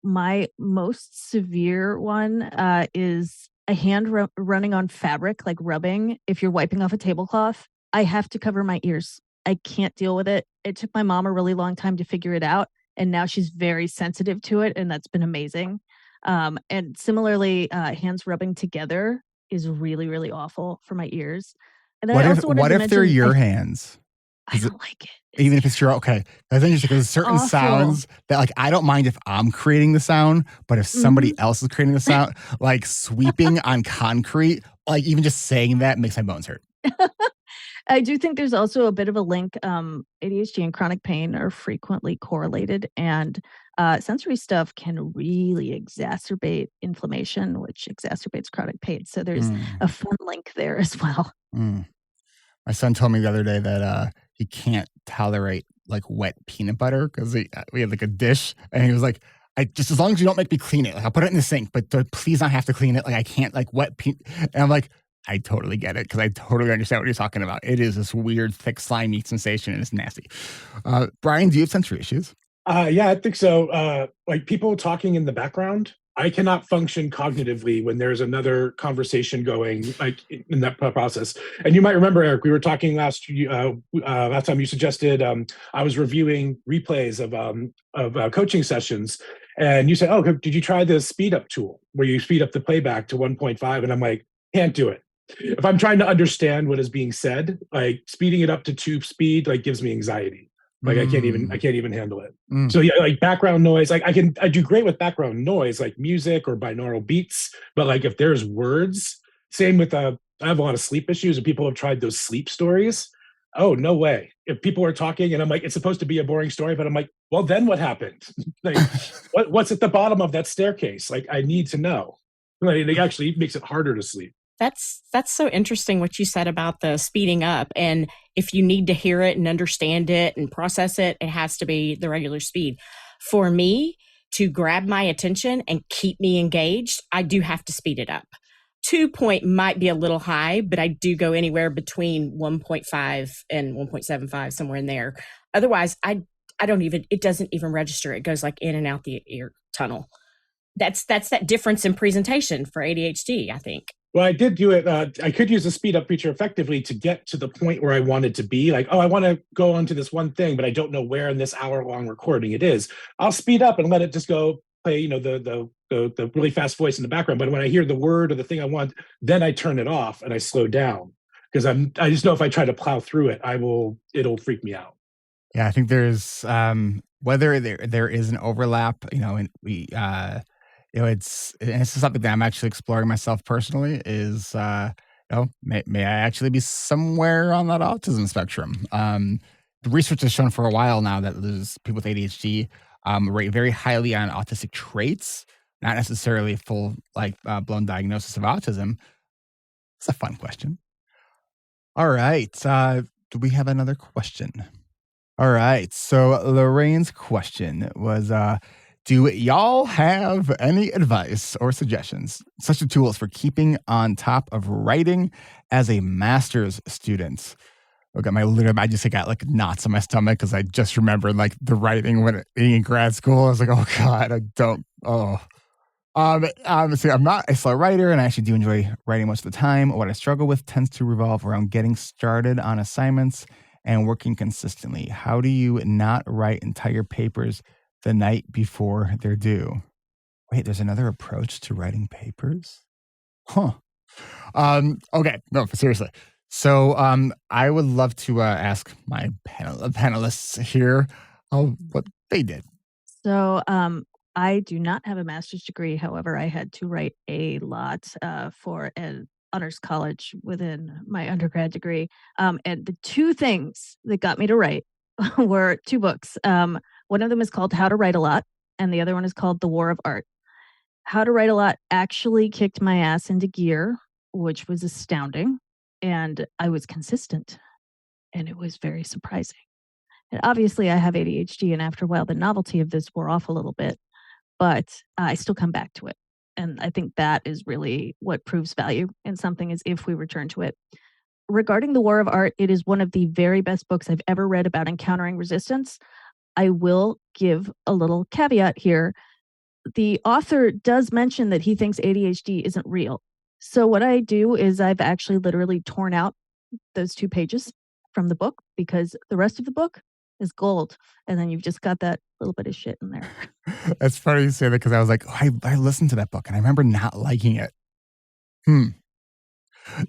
My most severe one is a hand running on fabric, like rubbing. If you're wiping off a tablecloth, I have to cover my ears. I can't deal with it. It took my mom a really long time to figure it out, and now she's very sensitive to it, and that's been amazing. And similarly, hands rubbing together is really, really awful for my ears. And then what if they're your hands? I don't like it. Even if it's your, okay. That's interesting because certain awful sounds that, like, I don't mind if I'm creating the sound, but if somebody else is creating the sound, like sweeping on concrete, like even just saying that makes my bones hurt. I do think there's also a bit of a link. ADHD and chronic pain are frequently correlated, and sensory stuff can really exacerbate inflammation, which exacerbates chronic pain. So there's a fun link there as well. My son told me the other day that he can't tolerate like wet peanut butter because we had like a dish, and he was like, just as long as you don't make me clean it, like I'll put it in the sink, but please not have to clean it. Like I can't like and I'm like, I totally get it because I totally understand what you're talking about. It is this weird, thick, slimy sensation and it's nasty. Brian, do you have sensory issues? Yeah, I think so. Like people talking in the background, I cannot function cognitively when there's another conversation going like in that process. And you might remember, Eric, we were talking last time you suggested I was reviewing replays of coaching sessions. And you said, oh, did you try the speed up tool where you speed up the playback to 1.5? And I'm like, can't do it. If I'm trying to understand what is being said, like speeding it up to 2 speed, like gives me anxiety. Like I can't even handle it. So yeah, like background noise, like I do great with background noise, like music or binaural beats. But like if there's words, same with I have a lot of sleep issues and people have tried those sleep stories. Oh, no way. If people are talking and I'm like, it's supposed to be a boring story, but I'm like, well, then what happened? Like what's at the bottom of that staircase? Like I need to know. Like, it actually makes it harder to sleep. That's so interesting what you said about the speeding up. And if you need to hear it and understand it and process it, it has to be the regular speed. For me, to grab my attention and keep me engaged, I do have to speed it up. 2 point might be a little high, but I do go anywhere between 1.5 and 1.75, somewhere in there. Otherwise, I don't even, it doesn't even register. It goes like in and out the ear tunnel. That's that difference in presentation for ADHD, I think. Well, I did do it. I could use the speed up feature effectively to get to the point where I wanted to be. Like, oh, I want to go on to this one thing, but I don't know where in this hour-long recording it is. I'll speed up and let it just go play, the really fast voice in the background. But when I hear the word or the thing I want, then I turn it off and I slow down because I just know if I try to plow through it, it'll freak me out. Yeah, I think there's whether there is an overlap, and we. This is something that I'm actually exploring myself personally is, may I actually be somewhere on that autism spectrum? The research has shown for a while now that there's people with ADHD rate very highly on autistic traits, not necessarily a full, blown diagnosis of autism. It's a fun question. All right. Do we have another question? All right. So Lorraine's question was, do y'all have any advice or suggestions, such as tools for keeping on top of writing as a master's student? Okay, I just got like knots in my stomach because I just remembered like the writing when being in grad school. I was like, oh God, I don't. So I'm not a slow writer, and I actually do enjoy writing most of the time. What I struggle with tends to revolve around getting started on assignments and working consistently. How do you not write entire papers the night before they're due? Wait, there's another approach to writing papers? Huh. Okay, no, seriously. So I would love to ask my panelists here what they did. So I do not have a master's degree. However, I had to write a lot for an honors college within my undergrad degree. And the 2 things that got me to write were 2 books. One of them is called How to Write a Lot, and the other one is called The War of Art. How to Write a Lot actually kicked my ass into gear, which was astounding, and I was consistent, and it was very surprising. And obviously, I have ADHD, and after a while, the novelty of this wore off a little bit, but I still come back to it. And I think that is really what proves value in something is if we return to it. Regarding The War of Art, it is one of the very best books I've ever read about encountering resistance. I will give a little caveat here. The author does mention that he thinks ADHD isn't real. So what I do is I've actually literally torn out those 2 pages from the book because the rest of the book is gold. And then you've just got that little bit of shit in there. It's funny you say that because I was like, I listened to that book and I remember not liking it.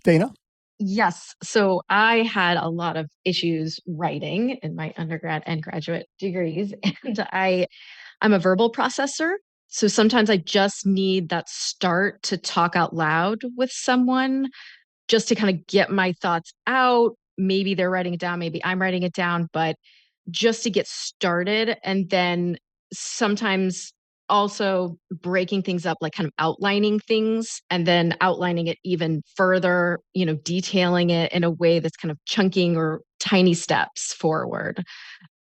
Dana? Yes. So I had a lot of issues writing in my undergrad and graduate degrees. And I'm a verbal processor. So sometimes I just need that start to talk out loud with someone just to kind of get my thoughts out. Maybe they're writing it down, maybe I'm writing it down, but just to get started. And then sometimes also breaking things up, like kind of outlining things and then outlining it even further, detailing it in a way that's kind of chunking or tiny steps forward.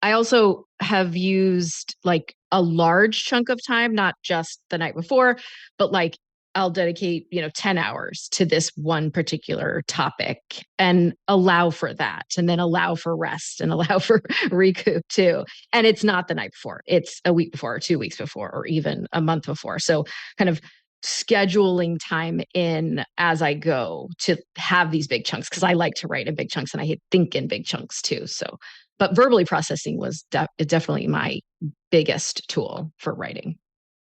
I also have used like a large chunk of time, not just the night before, but like I'll dedicate, 10 hours to this one particular topic and allow for that, and then allow for rest and allow for recoup too. And it's not the night before, it's a week before or 2 weeks before, or even a month before. So kind of scheduling time in as I go to have these big chunks, because I like to write in big chunks and I think in big chunks too. So, but verbally processing was definitely my biggest tool for writing.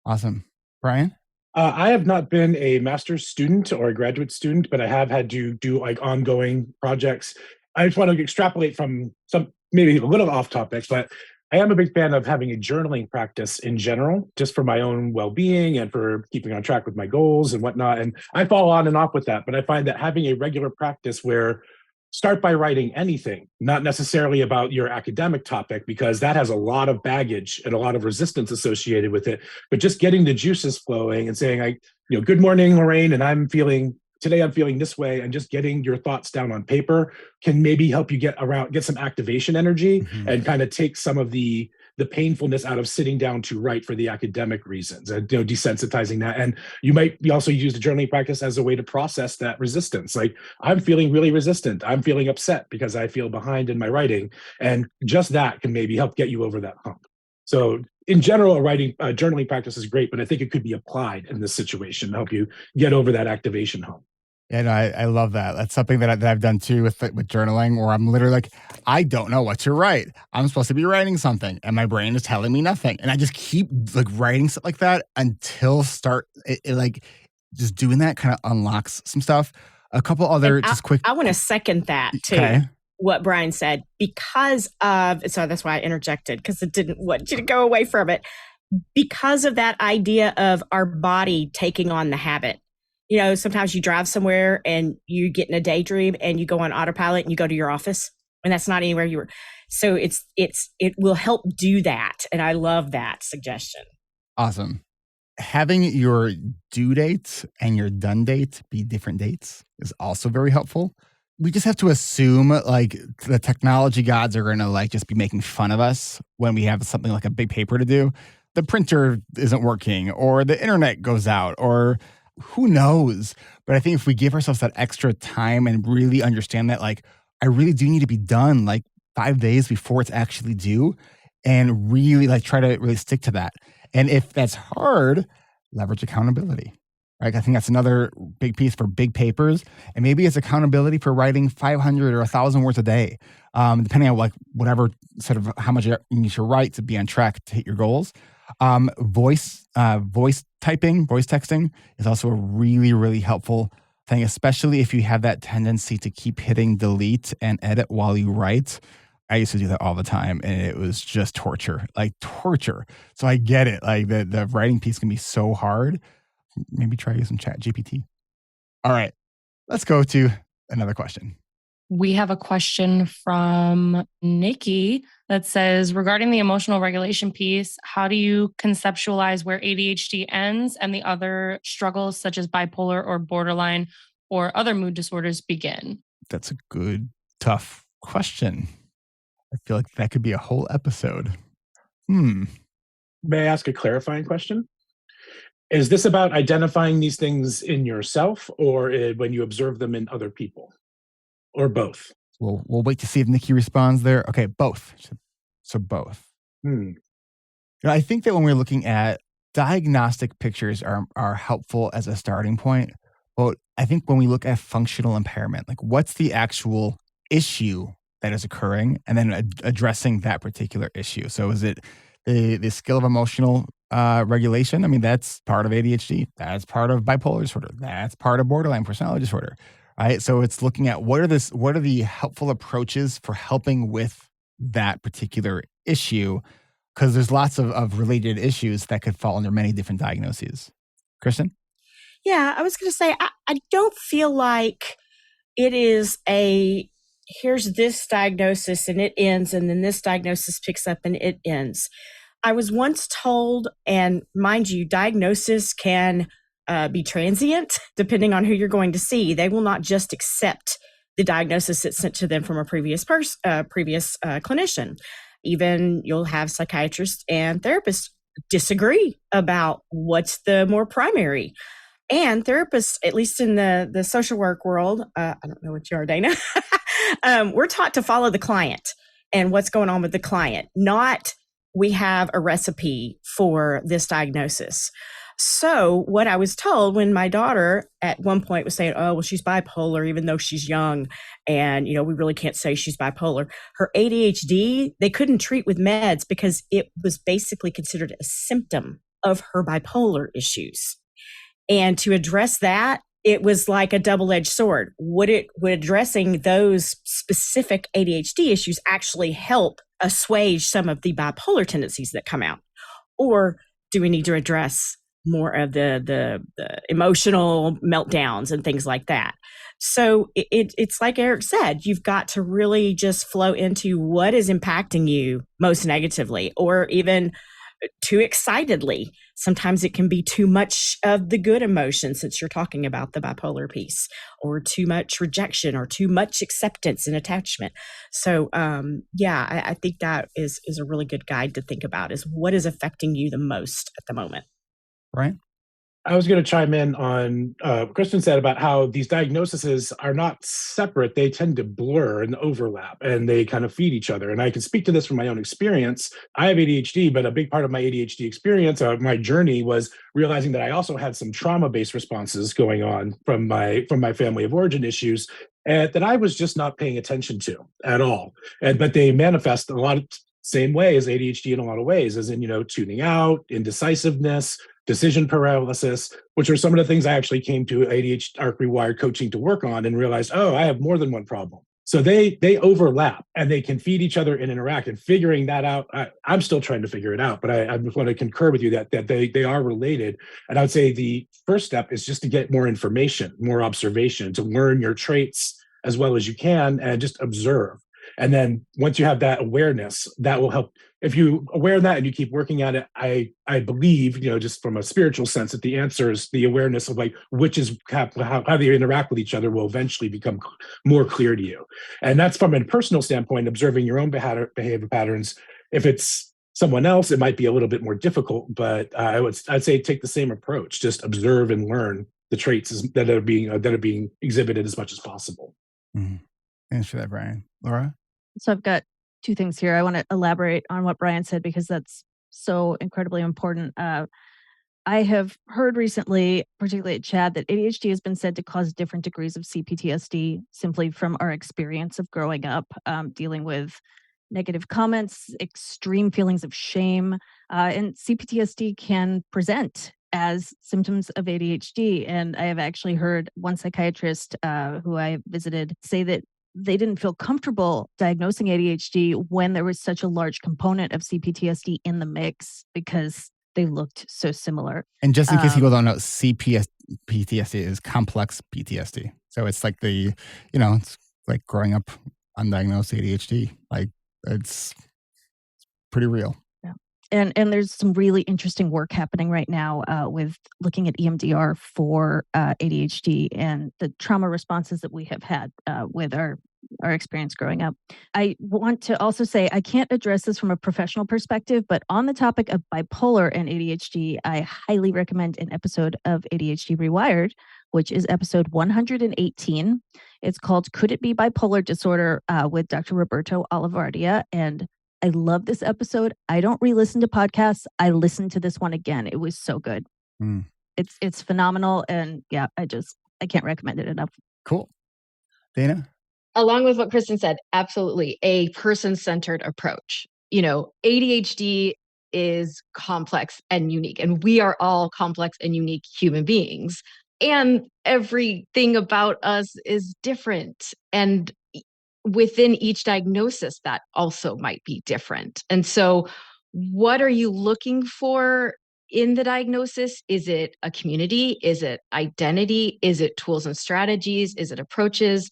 Awesome. Brian? I have not been a master's student or a graduate student, but I have had to do like ongoing projects. I just want to extrapolate from some, maybe a little off topic, but I am a big fan of having a journaling practice in general, just for my own well-being and for keeping on track with my goals and whatnot. And I fall on and off with that, but I find that having a regular practice where start by writing anything, not necessarily about your academic topic, because that has a lot of baggage and a lot of resistance associated with it. But just getting the juices flowing and saying, good morning, Lorraine, and today I'm feeling this way, and just getting your thoughts down on paper can maybe help you get some activation energy and kind of take some of the painfulness out of sitting down to write for the academic reasons, and desensitizing that. And you might also use the journaling practice as a way to process that resistance. Like, I'm feeling really resistant. I'm feeling upset because I feel behind in my writing. And just that can maybe help get you over that hump. So in general, a journaling practice is great, but I think it could be applied in this situation to help you get over that activation hump. Yeah, no, I love that. That's something that I've done too with journaling, where I'm literally like, I don't know what to write. I'm supposed to be writing something, and my brain is telling me nothing. And I just keep like writing stuff like that until just doing that kind of unlocks some stuff. A couple other quick. I want to second that too. Okay. What Brian said, so that's why I interjected, because it didn't want you to go away from it. Because of that idea of our body taking on the habit. Sometimes you drive somewhere and you get in a daydream and you go on autopilot and you go to your office, and that's not anywhere you were. So it will help do that. And I love that suggestion. Awesome. Having your due date and your done date be different dates is also very helpful. We just have to assume like the technology gods are going to like just be making fun of us when we have something like a big paper to do. The printer isn't working, or the internet goes out, or who knows? But I think if we give ourselves that extra time and really understand that, like, I really do need to be done like 5 days before it's actually due, and really like try to really stick to that. And if that's hard, leverage accountability. Right? I think that's another big piece for big papers. And maybe it's accountability for writing 500 or 1,000 words a day, depending on like whatever sort of how much you need to write to be on track to hit your goals. Voice texting is also a really, really helpful thing, especially if you have that tendency to keep hitting delete and edit while you write. I used to do that all the time, and it was just torture. So I get it. Like the writing piece can be so hard. Maybe try using ChatGPT. All right, let's go to another question. We have a question from Nikki that says, regarding the emotional regulation piece, how do you conceptualize where ADHD ends and the other struggles such as bipolar or borderline or other mood disorders begin? That's a good, tough question. I feel like that could be a whole episode. May I ask a clarifying question? Is this about identifying these things in yourself, or when you observe them in other people? Or both? We'll wait to see if Nikki responds there. Okay, both. So both. I think that when we're looking at diagnostic pictures are helpful as a starting point. But I think when we look at functional impairment, like what's the actual issue that is occurring, and then addressing that particular issue. So is it the skill of emotional regulation? I mean, that's part of ADHD. That's part of bipolar disorder. That's part of borderline personality disorder. Right. So it's looking at what are the helpful approaches for helping with that particular issue, because there's lots of related issues that could fall under many different diagnoses. Kristen? Yeah, I was going to say, I don't feel like it is here's this diagnosis and it ends, and then this diagnosis picks up and it ends. I was once told, and mind you, diagnosis can be transient depending on who you're going to see. They will not just accept the diagnosis that's sent to them from a previous clinician. Even you'll have psychiatrists and therapists disagree about what's the more primary. And therapists, at least in the social work world, I don't know what you are, Dana, we're taught to follow the client and what's going on with the client, not we have a recipe for this diagnosis. So what I was told when my daughter at one point was saying, oh, well, she's bipolar, even though she's young. And, we really can't say she's bipolar. Her ADHD, they couldn't treat with meds because it was basically considered a symptom of her bipolar issues. And to address that, it was like a double-edged sword. Would addressing those specific ADHD issues actually help assuage some of the bipolar tendencies that come out? Or do we need to address more of the emotional meltdowns and things like that? So it's like Eric said, you've got to really just flow into what is impacting you most negatively, or even too excitedly. Sometimes it can be too much of the good emotion, since you're talking about the bipolar piece, or too much rejection, or too much acceptance and attachment. So I think that is a really good guide to think about, is what is affecting you the most at the moment. Right. I was going to chime in on what Kristen said about how these diagnoses are not separate. They tend to blur and overlap, and they kind of feed each other. And I can speak to this from my own experience. I have ADHD, but a big part of my ADHD experience, my journey, was realizing that I also had some trauma-based responses going on from my family of origin issues, and that I was just not paying attention to at all. But they manifest a lot of same way as ADHD in a lot of ways, as in, tuning out, indecisiveness, decision paralysis, which are some of the things I actually came to ADHD reWired coaching to work on, and realized, oh, I have more than one problem. So they overlap, and they can feed each other and interact. And figuring that out, I'm still trying to figure it out, but I want to concur with you that they are related. And I would say the first step is just to get more information, more observation, to learn your traits as well as you can, and just observe. And then once you have that awareness, that will help. If you aware of that and you keep working at it, I believe, just from a spiritual sense, that the answer is the awareness of which is how they interact with each other will eventually become more clear to you. And that's from a personal standpoint, observing your own behavior patterns. If it's someone else, it might be a little bit more difficult, but I'd say take the same approach. Just observe and learn the traits that are being exhibited as much as possible. Mm-hmm. Thanks for that, Brian. Laura? So I've got two things here. I want to elaborate on what Brian said, because that's so incredibly important. I have heard recently, particularly at CHAD, that ADHD has been said to cause different degrees of CPTSD simply from our experience of growing up, dealing with negative comments, extreme feelings of shame, and CPTSD can present as symptoms of ADHD. And I have actually heard one psychiatrist who I visited say that they didn't feel comfortable diagnosing ADHD when there was such a large component of CPTSD in the mix, because they looked so similar. And just in case people don't know, PTSD is complex PTSD. So it's like it's like growing up undiagnosed ADHD. Like, it's pretty real. Yeah. And there's some really interesting work happening right now with looking at EMDR for ADHD and the trauma responses that we have had with our experience growing up. I want to also say, I can't address this from a professional perspective, but on the topic of bipolar and ADHD, I highly recommend an episode of ADHD reWired, which is episode 118. It's called Could It Be Bipolar Disorder with Dr. Roberto Olivardia. And I love this episode. I don't re-listen to podcasts. I listened to this one again. It was so good. Mm. It's phenomenal. And yeah, I can't recommend it enough. Cool. Dana? Along with what Kristen said, absolutely a person-centered approach. ADHD is complex and unique, and we are all complex and unique human beings. And everything about us is different. And within each diagnosis, that also might be different. And so what are you looking for in the diagnosis? Is it a community? Is it identity? Is it tools and strategies? Is it approaches?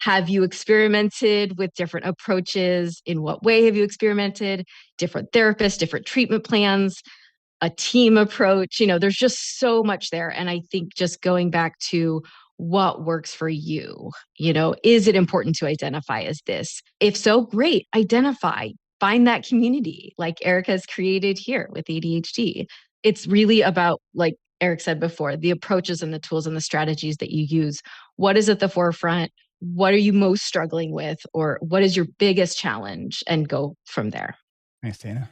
Have you experimented with different approaches? In what way have you experimented? Different therapists, different treatment plans, a team approach. There's just so much there. And I think just going back to what works for you, is it important to identify as this? If so, great, identify. find that community like Erica has created here with ADHD. It's really about, like Eric said before, the approaches and the tools and the strategies that you use. What is at the forefront? What are you most struggling with? Or what is your biggest challenge? And go from there. Thanks, Dana.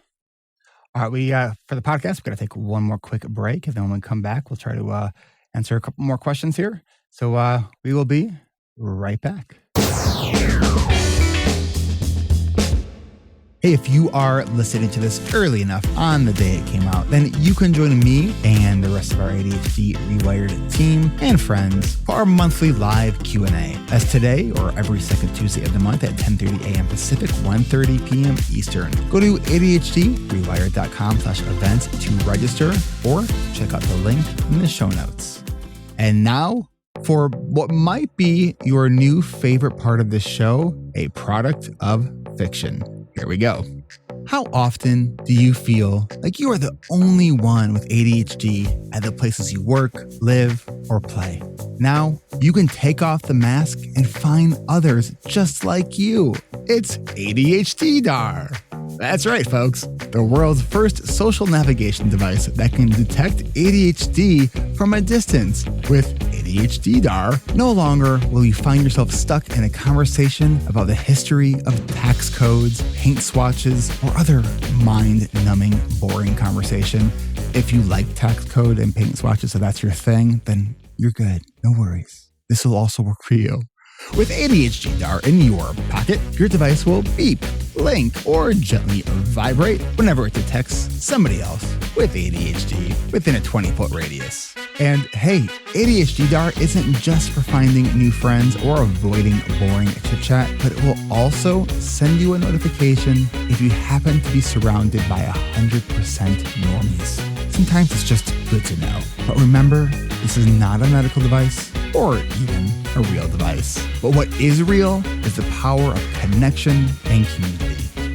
All right, we for the podcast, we're going to take one more quick break. And then when we come back, we'll try to answer a couple more questions here. So we will be right back. Hey, if you are listening to this early enough on the day it came out, then you can join me and the rest of our ADHD reWired team and friends for our monthly live Q&A. That's today or every second Tuesday of the month at 10:30 a.m. Pacific, 1:30 p.m. Eastern. Go to ADHDrewired.com/events to register or check out the link in the show notes. And now, for what might be your new favorite part of this show, a product of fiction. Here we go. How often do you feel like you are the only one with ADHD at the places you work, live, or play? Now you can take off the mask and find others just like you. It's ADHD-dar. That's right, folks. The world's first social navigation device that can detect ADHD from a distance. With ADHD-dar, no longer will you find yourself stuck in a conversation about the history of tax codes, paint swatches, or other mind-numbing, boring conversation. If you like tax code and paint swatches, so that's your thing, then you're good. No worries. This will also work for you. With ADHD-dar in your pocket, your device will beep, blink, or gently vibrate whenever it detects somebody else with ADHD within a 20-foot radius. And hey, ADHD-dar isn't just for finding new friends or avoiding boring chit-chat, but it will also send you a notification if you happen to be surrounded by 100% normies. Sometimes it's just good to know. But remember, this is not a medical device or even a real device. But what is real is the power of connection and community.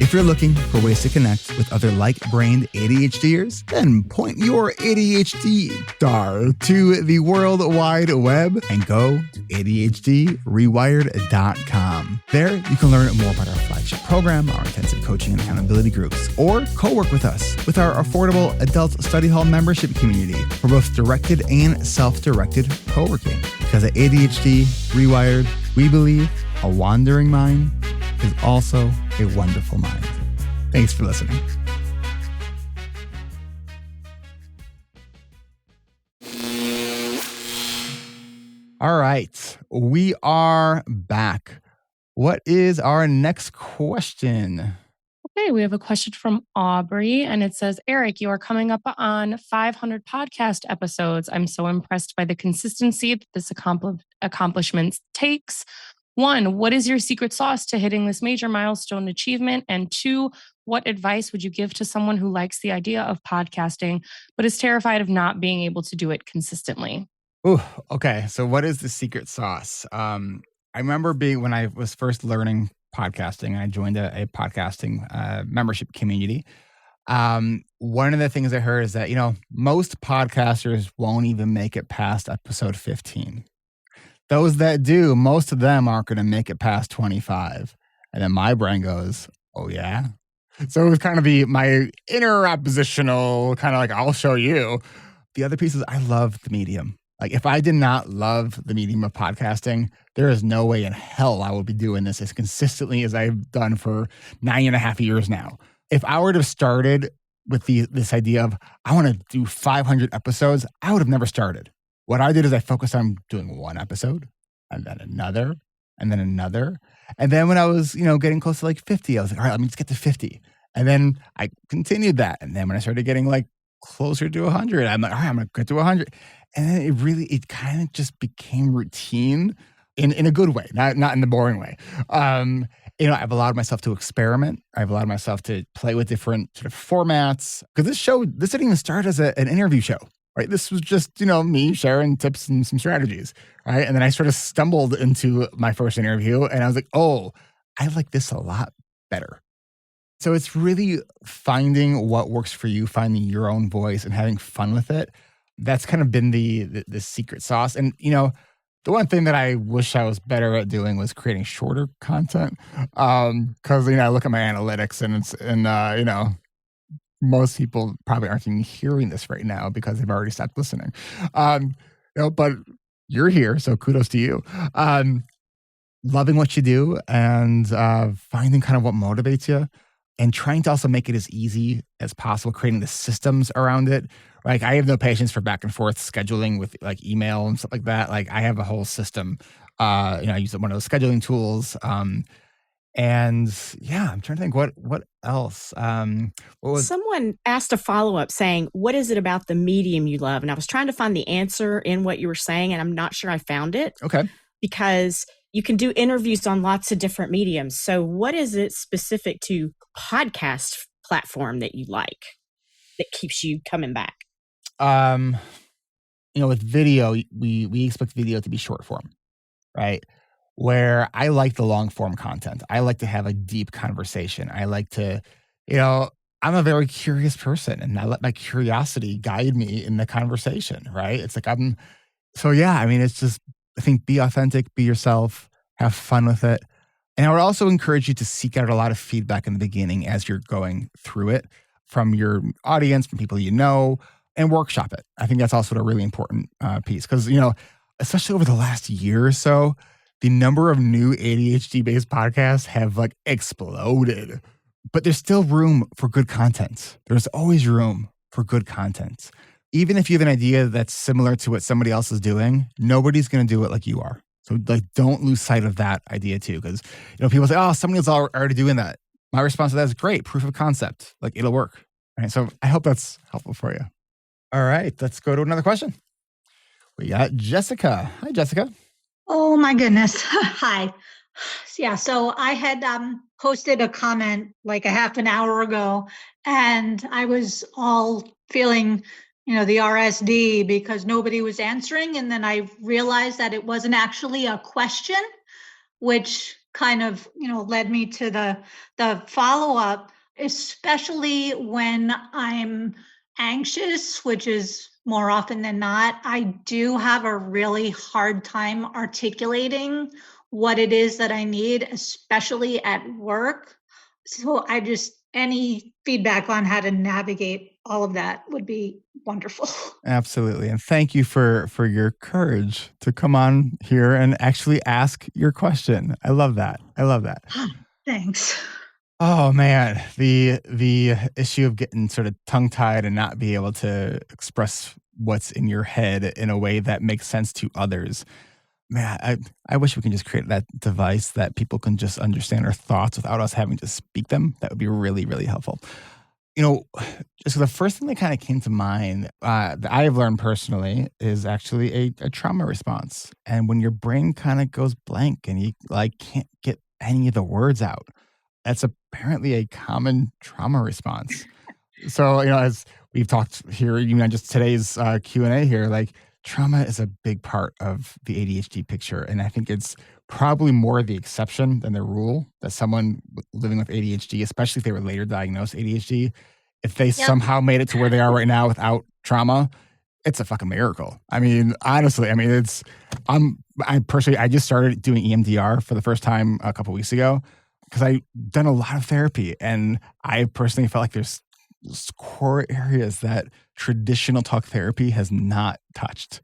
If you're looking for ways to connect with other like-brained ADHDers, then point your ADHD-dar to the World Wide Web and go to ADHD-rewired.com. There, you can learn more about our flagship program, our intensive coaching and accountability groups, or co-work with us with our affordable adult study hall membership community for both directed and self-directed co-working. Because at ADHD Rewired, we believe a wandering mind is also a wonderful mind. Thanks for listening. All right, we are back. What is our next question? Okay, we have a question from Aubrey, and it says, Eric, you are coming up on 500 podcast episodes. I'm so impressed by the consistency that this accomplishment takes. 1, what is your secret sauce to hitting this major milestone achievement? And 2, what advice would you give to someone who likes the idea of podcasting, but is terrified of not being able to do it consistently? Ooh, okay. So what is the secret sauce? I remember when I was first learning podcasting, I joined a podcasting membership community. One of the things I heard is that, most podcasters won't even make it past episode 15. Those that do, most of them aren't going to make it past 25. And then my brain goes, oh yeah? So it was kind of my inner oppositional kind of like, I'll show you. The other piece is I love the medium. Like if I did not love the medium of podcasting, there is no way in hell I would be doing this as consistently as I've done for 9.5 years now. If I would have started with this idea of I want to do 500 episodes, I would have never started. What I did is I focused on doing one episode and then another and then another. And then when I was, getting close to like 50, I was like, all right, let me just get to 50. And then I continued that. And then when I started getting like closer to 100, I'm like, all right, I'm going to get to 100. And then it kind of just became routine in a good way, not in the boring way. I've allowed myself to experiment. I've allowed myself to play with different sort of formats. Because this didn't even start as an interview show, right? This was just, me sharing tips and some strategies, right? And then I sort of stumbled into my first interview and I was like, oh, I like this a lot better. So it's really finding what works for you, finding your own voice and having fun with it. That's kind of been the secret sauce. And, The one thing that I wish I was better at doing was creating shorter content. Cause I look at my analytics and most people probably aren't even hearing this right now because they've already stopped listening. But you're here, so kudos to you. Loving what you do and finding kind of what motivates you and trying to also make it as easy as possible, creating the systems around it. Like I have no patience for back and forth scheduling with like email and stuff like that. Like I have a whole system. I use one of those scheduling tools. And yeah, I'm trying to think what else. Someone asked a follow-up saying, what is it about the medium you love? And I was trying to find the answer in what you were saying, and I'm not sure I found it. Okay. Because you can do interviews on lots of different mediums. So what is it specific to podcast platform that you like that keeps you coming back? With video, we expect video to be short form, right? Where I like the long form content. I like to have a deep conversation. I like to, I'm a very curious person and I let my curiosity guide me in the conversation, right? It's like it's just, I think be authentic, be yourself, have fun with it. And I would also encourage you to seek out a lot of feedback in the beginning as you're going through it from your audience, from people and workshop it. I think that's also a really important piece because, especially over the last year or so, the number of new ADHD-based podcasts have like exploded. But there's still room for good content. There's always room for good content. Even if you have an idea that's similar to what somebody else is doing, nobody's going to do it like you are. So like, don't lose sight of that idea too. Because, people say, oh, somebody's already doing that. My response to that is great. Proof of concept. Like it'll work. All right. So I hope that's helpful for you. All right. Let's go to another question. We got Jessica. Hi, Jessica. Oh my goodness. Hi. Yeah. So I had posted a comment like a half an hour ago and I was all feeling the RSD because nobody was answering. And then I realized that it wasn't actually a question, which kind of, led me to the follow-up, especially when I'm anxious, which is more often than not. I do have a really hard time articulating what it is that I need, especially at work. So any feedback on how to navigate all of that would be wonderful. Absolutely. And thank you for your courage to come on here and actually ask your question. I love that. Thanks. Oh man, the issue of getting sort of tongue-tied and not be able to express what's in your head in a way that makes sense to others. Man, I wish we can just create that device that people can just understand our thoughts without us having to speak them. That would be really, really helpful. So the first thing that kind of came to mind that I have learned personally is actually a trauma response. And when your brain kind of goes blank and you can't get any of the words out, that's apparently a common trauma response. So, as we've talked here, even on just today's Q&A here, trauma is a big part of the ADHD picture. And I think it's probably more the exception than the rule that someone living with ADHD, especially if they were later diagnosed ADHD, if they somehow made it to where they are right now without trauma, it's a fucking miracle. I mean, honestly, I just started doing EMDR for the first time a couple weeks ago because I've done a lot of therapy and I personally felt like there's core areas that traditional talk therapy has not touched.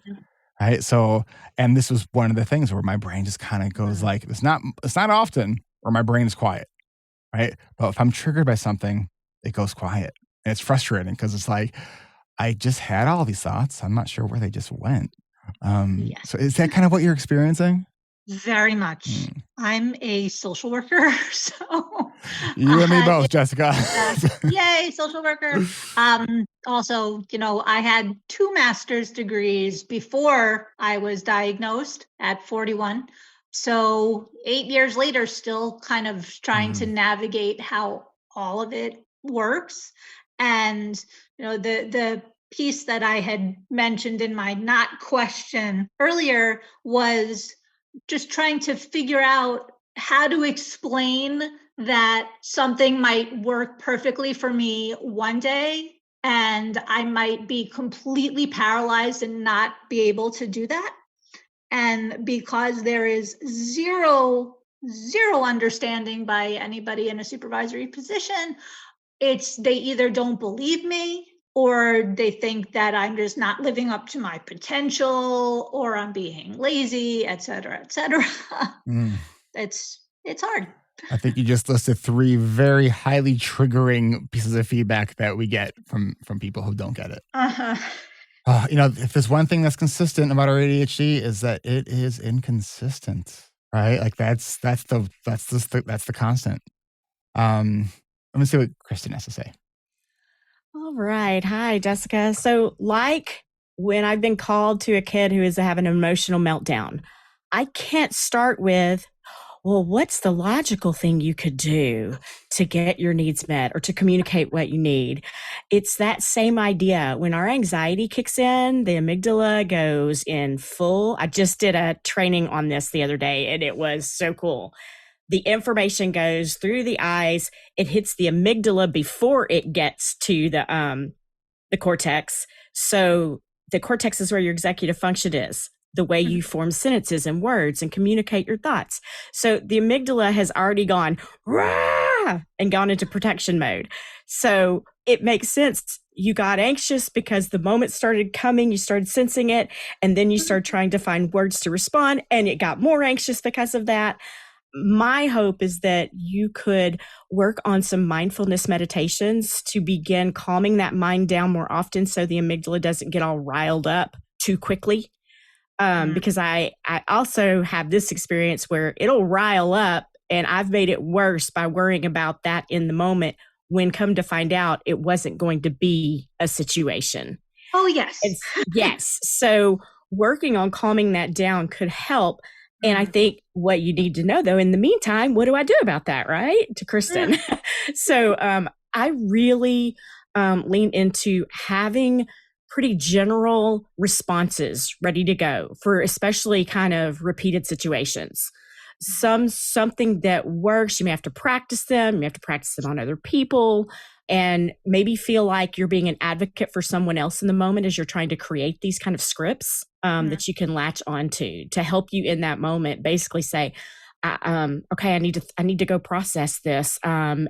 Right. So, and this was one of the things where my brain just kind of goes it's not often where my brain is quiet. Right. But if I'm triggered by something, it goes quiet and it's frustrating because it's like, I just had all these thoughts. I'm not sure where they just went. So is that kind of what you're experiencing? Very much. I'm a social worker, so you and me both, Jessica. Yay, social worker. Also, I had 2 master's degrees before I was diagnosed at 41. So 8 years later, still kind of trying to navigate how all of it works. And the piece that I had mentioned in my not question earlier was just trying to figure out how to explain that something might work perfectly for me one day and I might be completely paralyzed and not be able to do that. And because there is zero understanding by anybody in a supervisory position, they either don't believe me, or they think that I'm just not living up to my potential, or I'm being lazy, et cetera, et cetera. It's hard. I think you just listed 3 very highly triggering pieces of feedback that we get from people who don't get it. If there's one thing that's consistent about our ADHD is that it is inconsistent, right? Like that's the constant. Let me see what Kristen has to say. All right. Hi, Jessica. So like when I've been called to a kid who is having an emotional meltdown, I can't start with, well, what's the logical thing you could do to get your needs met or to communicate what you need? It's that same idea. When our anxiety kicks in, the amygdala goes in full. I just did a training on this the other day, and it was so cool. The information goes through the eyes. It hits the amygdala before it gets to the cortex. So the cortex is where your executive function is, the way you form sentences and words and communicate your thoughts. So the amygdala has already gone, rah, and gone into protection mode. So it makes sense. You got anxious because the moment started coming, you started sensing it, and then you started trying to find words to respond, and it got more anxious because of that. My hope is that you could work on some mindfulness meditations to begin calming that mind down more often so the amygdala doesn't get all riled up too quickly. Because I also have this experience where it'll rile up, and I've made it worse by worrying about that in the moment, when come to find out it wasn't going to be a situation. Oh, yes. Yes. So working on calming that down could help. And I think what you need to know, though, in the meantime, what do I do about that, right? To Kristen. So I really lean into having pretty general responses ready to go for especially kind of repeated situations. Something that works, you may have to practice them. You have to practice them on other people, and maybe feel like you're being an advocate for someone else in the moment as you're trying to create these kind of scripts that you can latch onto to help you in that moment. Basically say, okay, I need to go process this. And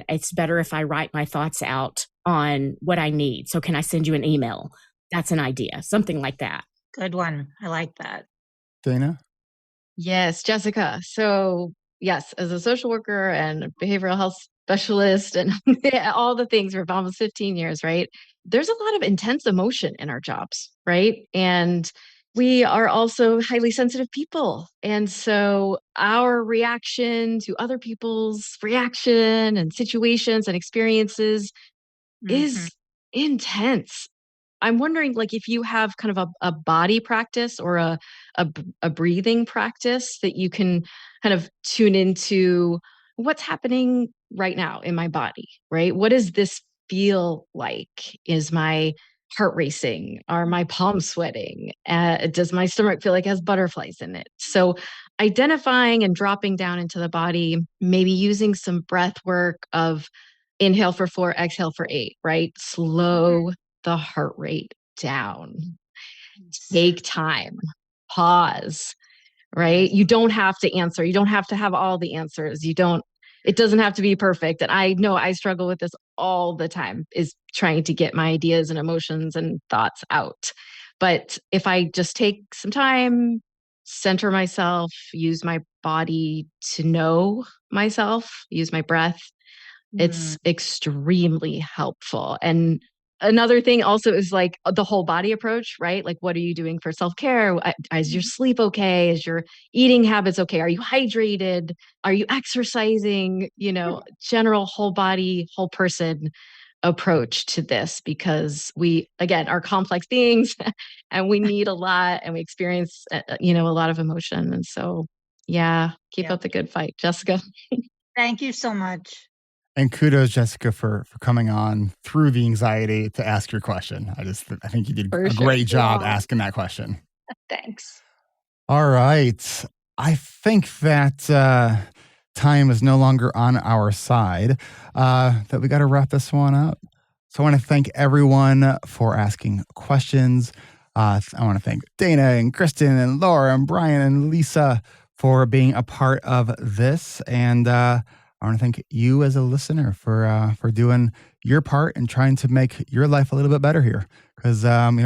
it's better if I write my thoughts out on what I need. So can I send you an email? That's an idea. Something like that. Good one. I like that. Dana? Yes, Jessica. So yes, as a social worker and behavioral health specialist and all the things for almost 15 years, right? There's a lot of intense emotion in our jobs, right? And we are also highly sensitive people. And so our reaction to other people's reaction and situations and experiences is intense. I'm wondering, like, if you have kind of a body practice or a breathing practice that you can kind of tune into what's happening right now in my body, right? What does this feel like? Is my heart racing? Are my palms sweating? Does my stomach feel like it has butterflies in it? So identifying and dropping down into the body, maybe using some breath work of inhale for 4, exhale for 8, right? Slow the heart rate down. Take time. Pause, right? You don't have to answer. You don't have to have all the answers. It doesn't have to be perfect. And I know I struggle with this all the time, is trying to get my ideas and emotions and thoughts out. But if I just take some time, center myself, use my body to know myself, use my breath, it's extremely helpful. And another thing also is like the whole body approach, right? Like, what are you doing for self-care? Is your sleep okay? Is your eating habits okay? Are you hydrated? Are you exercising? General whole body, whole person approach to this, because we, again, are complex beings and we need a lot, and we experience, a lot of emotion. And so, keep up the good fight, Jessica. Thank you so much. And kudos, Jessica, for coming on through the anxiety to ask your question. I think you did a great job asking that question. Thanks. All right. I think that time is no longer on our side, that we got to wrap this one up. So I want to thank everyone for asking questions. I want to thank Dana and Kristen and Laura and Brian and Lisa for being a part of this. And I want to thank you as a listener for doing your part and trying to make your life a little bit better here. Because,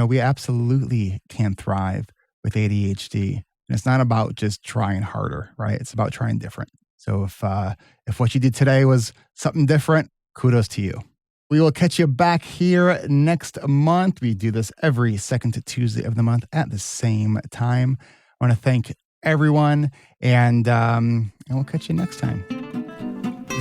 we absolutely can thrive with ADHD. And it's not about just trying harder, right? It's about trying different. So if what you did today was something different, kudos to you. We will catch you back here next month. We do this every second Tuesday of the month at the same time. I want to thank everyone, and we'll catch you next time.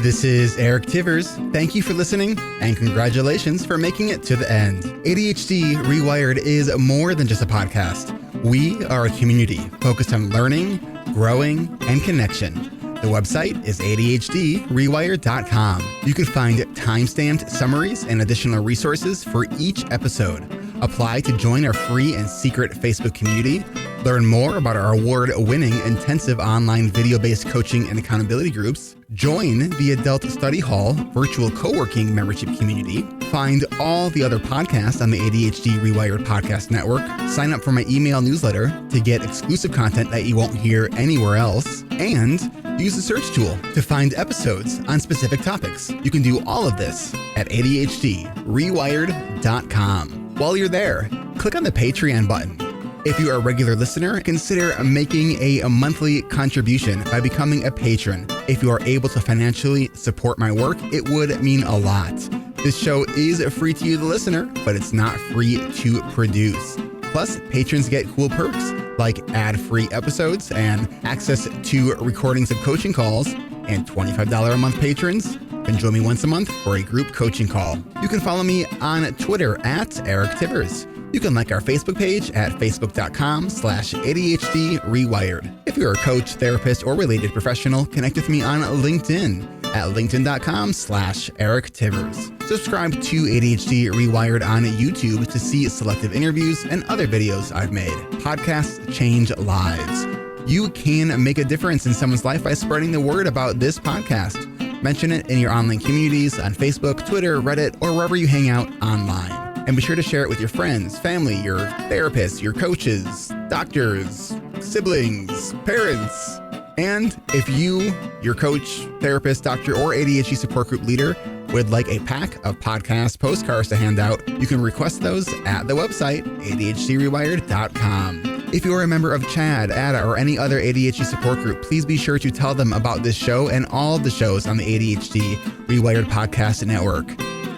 This is Eric Tivers. Thank you for listening, and congratulations for making it to the end. ADHD Rewired is more than just a podcast. We are a community focused on learning, growing, and connection. The website is ADHD-rewired.com. You can find time-stamped summaries and additional resources for each episode. Apply to join our free and secret Facebook community. Learn more about our award-winning intensive online video-based coaching and accountability groups. Join the Adult Study Hall virtual co-working membership community. Find all the other podcasts on the ADHD Rewired podcast network. Sign up for my email newsletter to get exclusive content that you won't hear anywhere else. And use the search tool to find episodes on specific topics. You can do all of this at ADHD-rewired.com. While you're there, click on the Patreon button. If you are a regular listener, consider making a monthly contribution by becoming a patron. If you are able to financially support my work, it would mean a lot. This show is free to you, the listener, but it's not free to produce. Plus, patrons get cool perks like ad-free episodes and access to recordings of coaching calls, and $25 a month patrons can join me once a month for a group coaching call. You can follow me on Twitter at Eric Tivers. You can like our Facebook page at facebook.com/ADHD Rewired. If you're a coach, therapist, or related professional, connect with me on LinkedIn at linkedin.com/Eric Tivers. Subscribe to ADHD Rewired on YouTube to see selective interviews and other videos I've made. Podcasts change lives. You can make a difference in someone's life by spreading the word about this podcast. Mention it in your online communities on Facebook, Twitter, Reddit, or wherever you hang out online. And be sure to share it with your friends, family, your therapists, your coaches, doctors, siblings, parents. And if you, your coach, therapist, doctor, or ADHD support group leader would like a pack of podcast postcards to hand out, you can request those at the website, ADHDrewired.com. If you are a member of CHAD, ADA, or any other ADHD support group, please be sure to tell them about this show and all of the shows on the ADHD Rewired Podcast Network.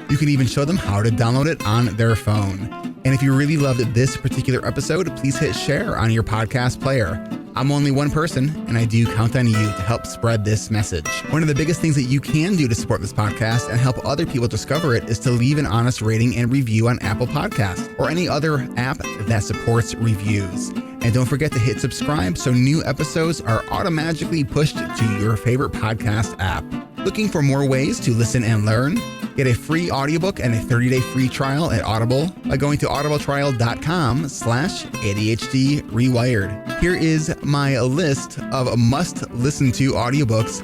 You can even show them how to download it on their phone. And if you really loved this particular episode, please hit share on your podcast player. I'm only one person, and I do count on you to help spread this message. One of the biggest things that you can do to support this podcast and help other people discover it is to leave an honest rating and review on Apple Podcasts or any other app that supports reviews. And don't forget to hit subscribe so new episodes are automatically pushed to your favorite podcast app. Looking for more ways to listen and learn? Get a free audiobook and a 30-day free trial at Audible by going to audibletrial.com/ADHD Rewired. Here is my list of must-listen-to audiobooks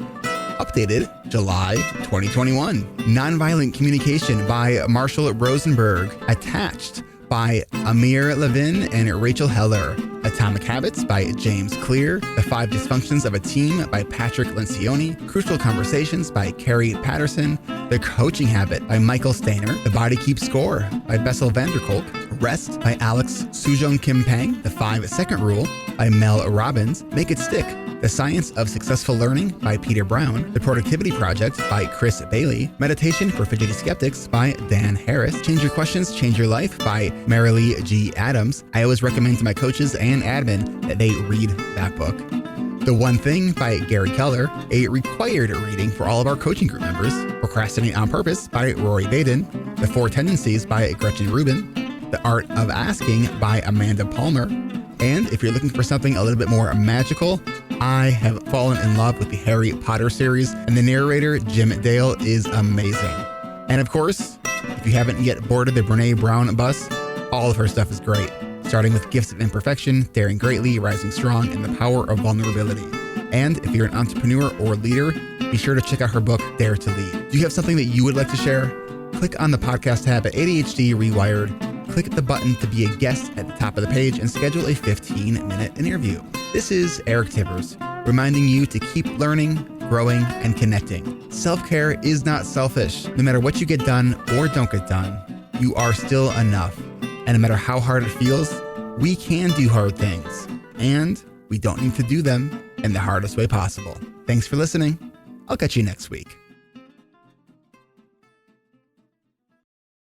updated July 2021. Nonviolent Communication by Marshall Rosenberg. Attached by Amir Levin and Rachel Heller. Atomic Habits by James Clear. The 5 Dysfunctions of a Team by Patrick Lencioni. Crucial Conversations by Carrie Patterson. The Coaching Habit by Michael Stainer. The Body Keeps Score by Bessel van der Kolk. Rest by Alex Sujong Kim Pang. The 5-Second Rule by Mel Robbins. Make It Stick. The Science of Successful Learning by Peter Brown. The Productivity Project by Chris Bailey. Meditation for Fidgety Skeptics by Dan Harris. Change Your Questions, Change Your Life by Marilee G. Adams. I always recommend to my coaches and admin that they read that book. The One Thing by Gary Keller, a required reading for all of our coaching group members. Procrastinate on Purpose by Rory Baden. The 4 Tendencies by Gretchen Rubin. The Art of Asking by Amanda Palmer. And if you're looking for something a little bit more magical, I have fallen in love with the Harry Potter series, and the narrator, Jim Dale, is amazing. And of course, if you haven't yet boarded the Brene Brown bus, all of her stuff is great, starting with Gifts of Imperfection, Daring Greatly, Rising Strong, and the Power of Vulnerability. And if you're an entrepreneur or leader, be sure to check out her book, Dare to Lead. Do you have something that you would like to share? Click on the podcast tab at ADHD Rewired click the button to be a guest at the top of the page and schedule a 15-minute interview. This is Eric Tippers, reminding you to keep learning, growing, and connecting. Self-care is not selfish. No matter what you get done or don't get done, you are still enough. And no matter how hard it feels, we can do hard things. And we don't need to do them in the hardest way possible. Thanks for listening. I'll catch you next week.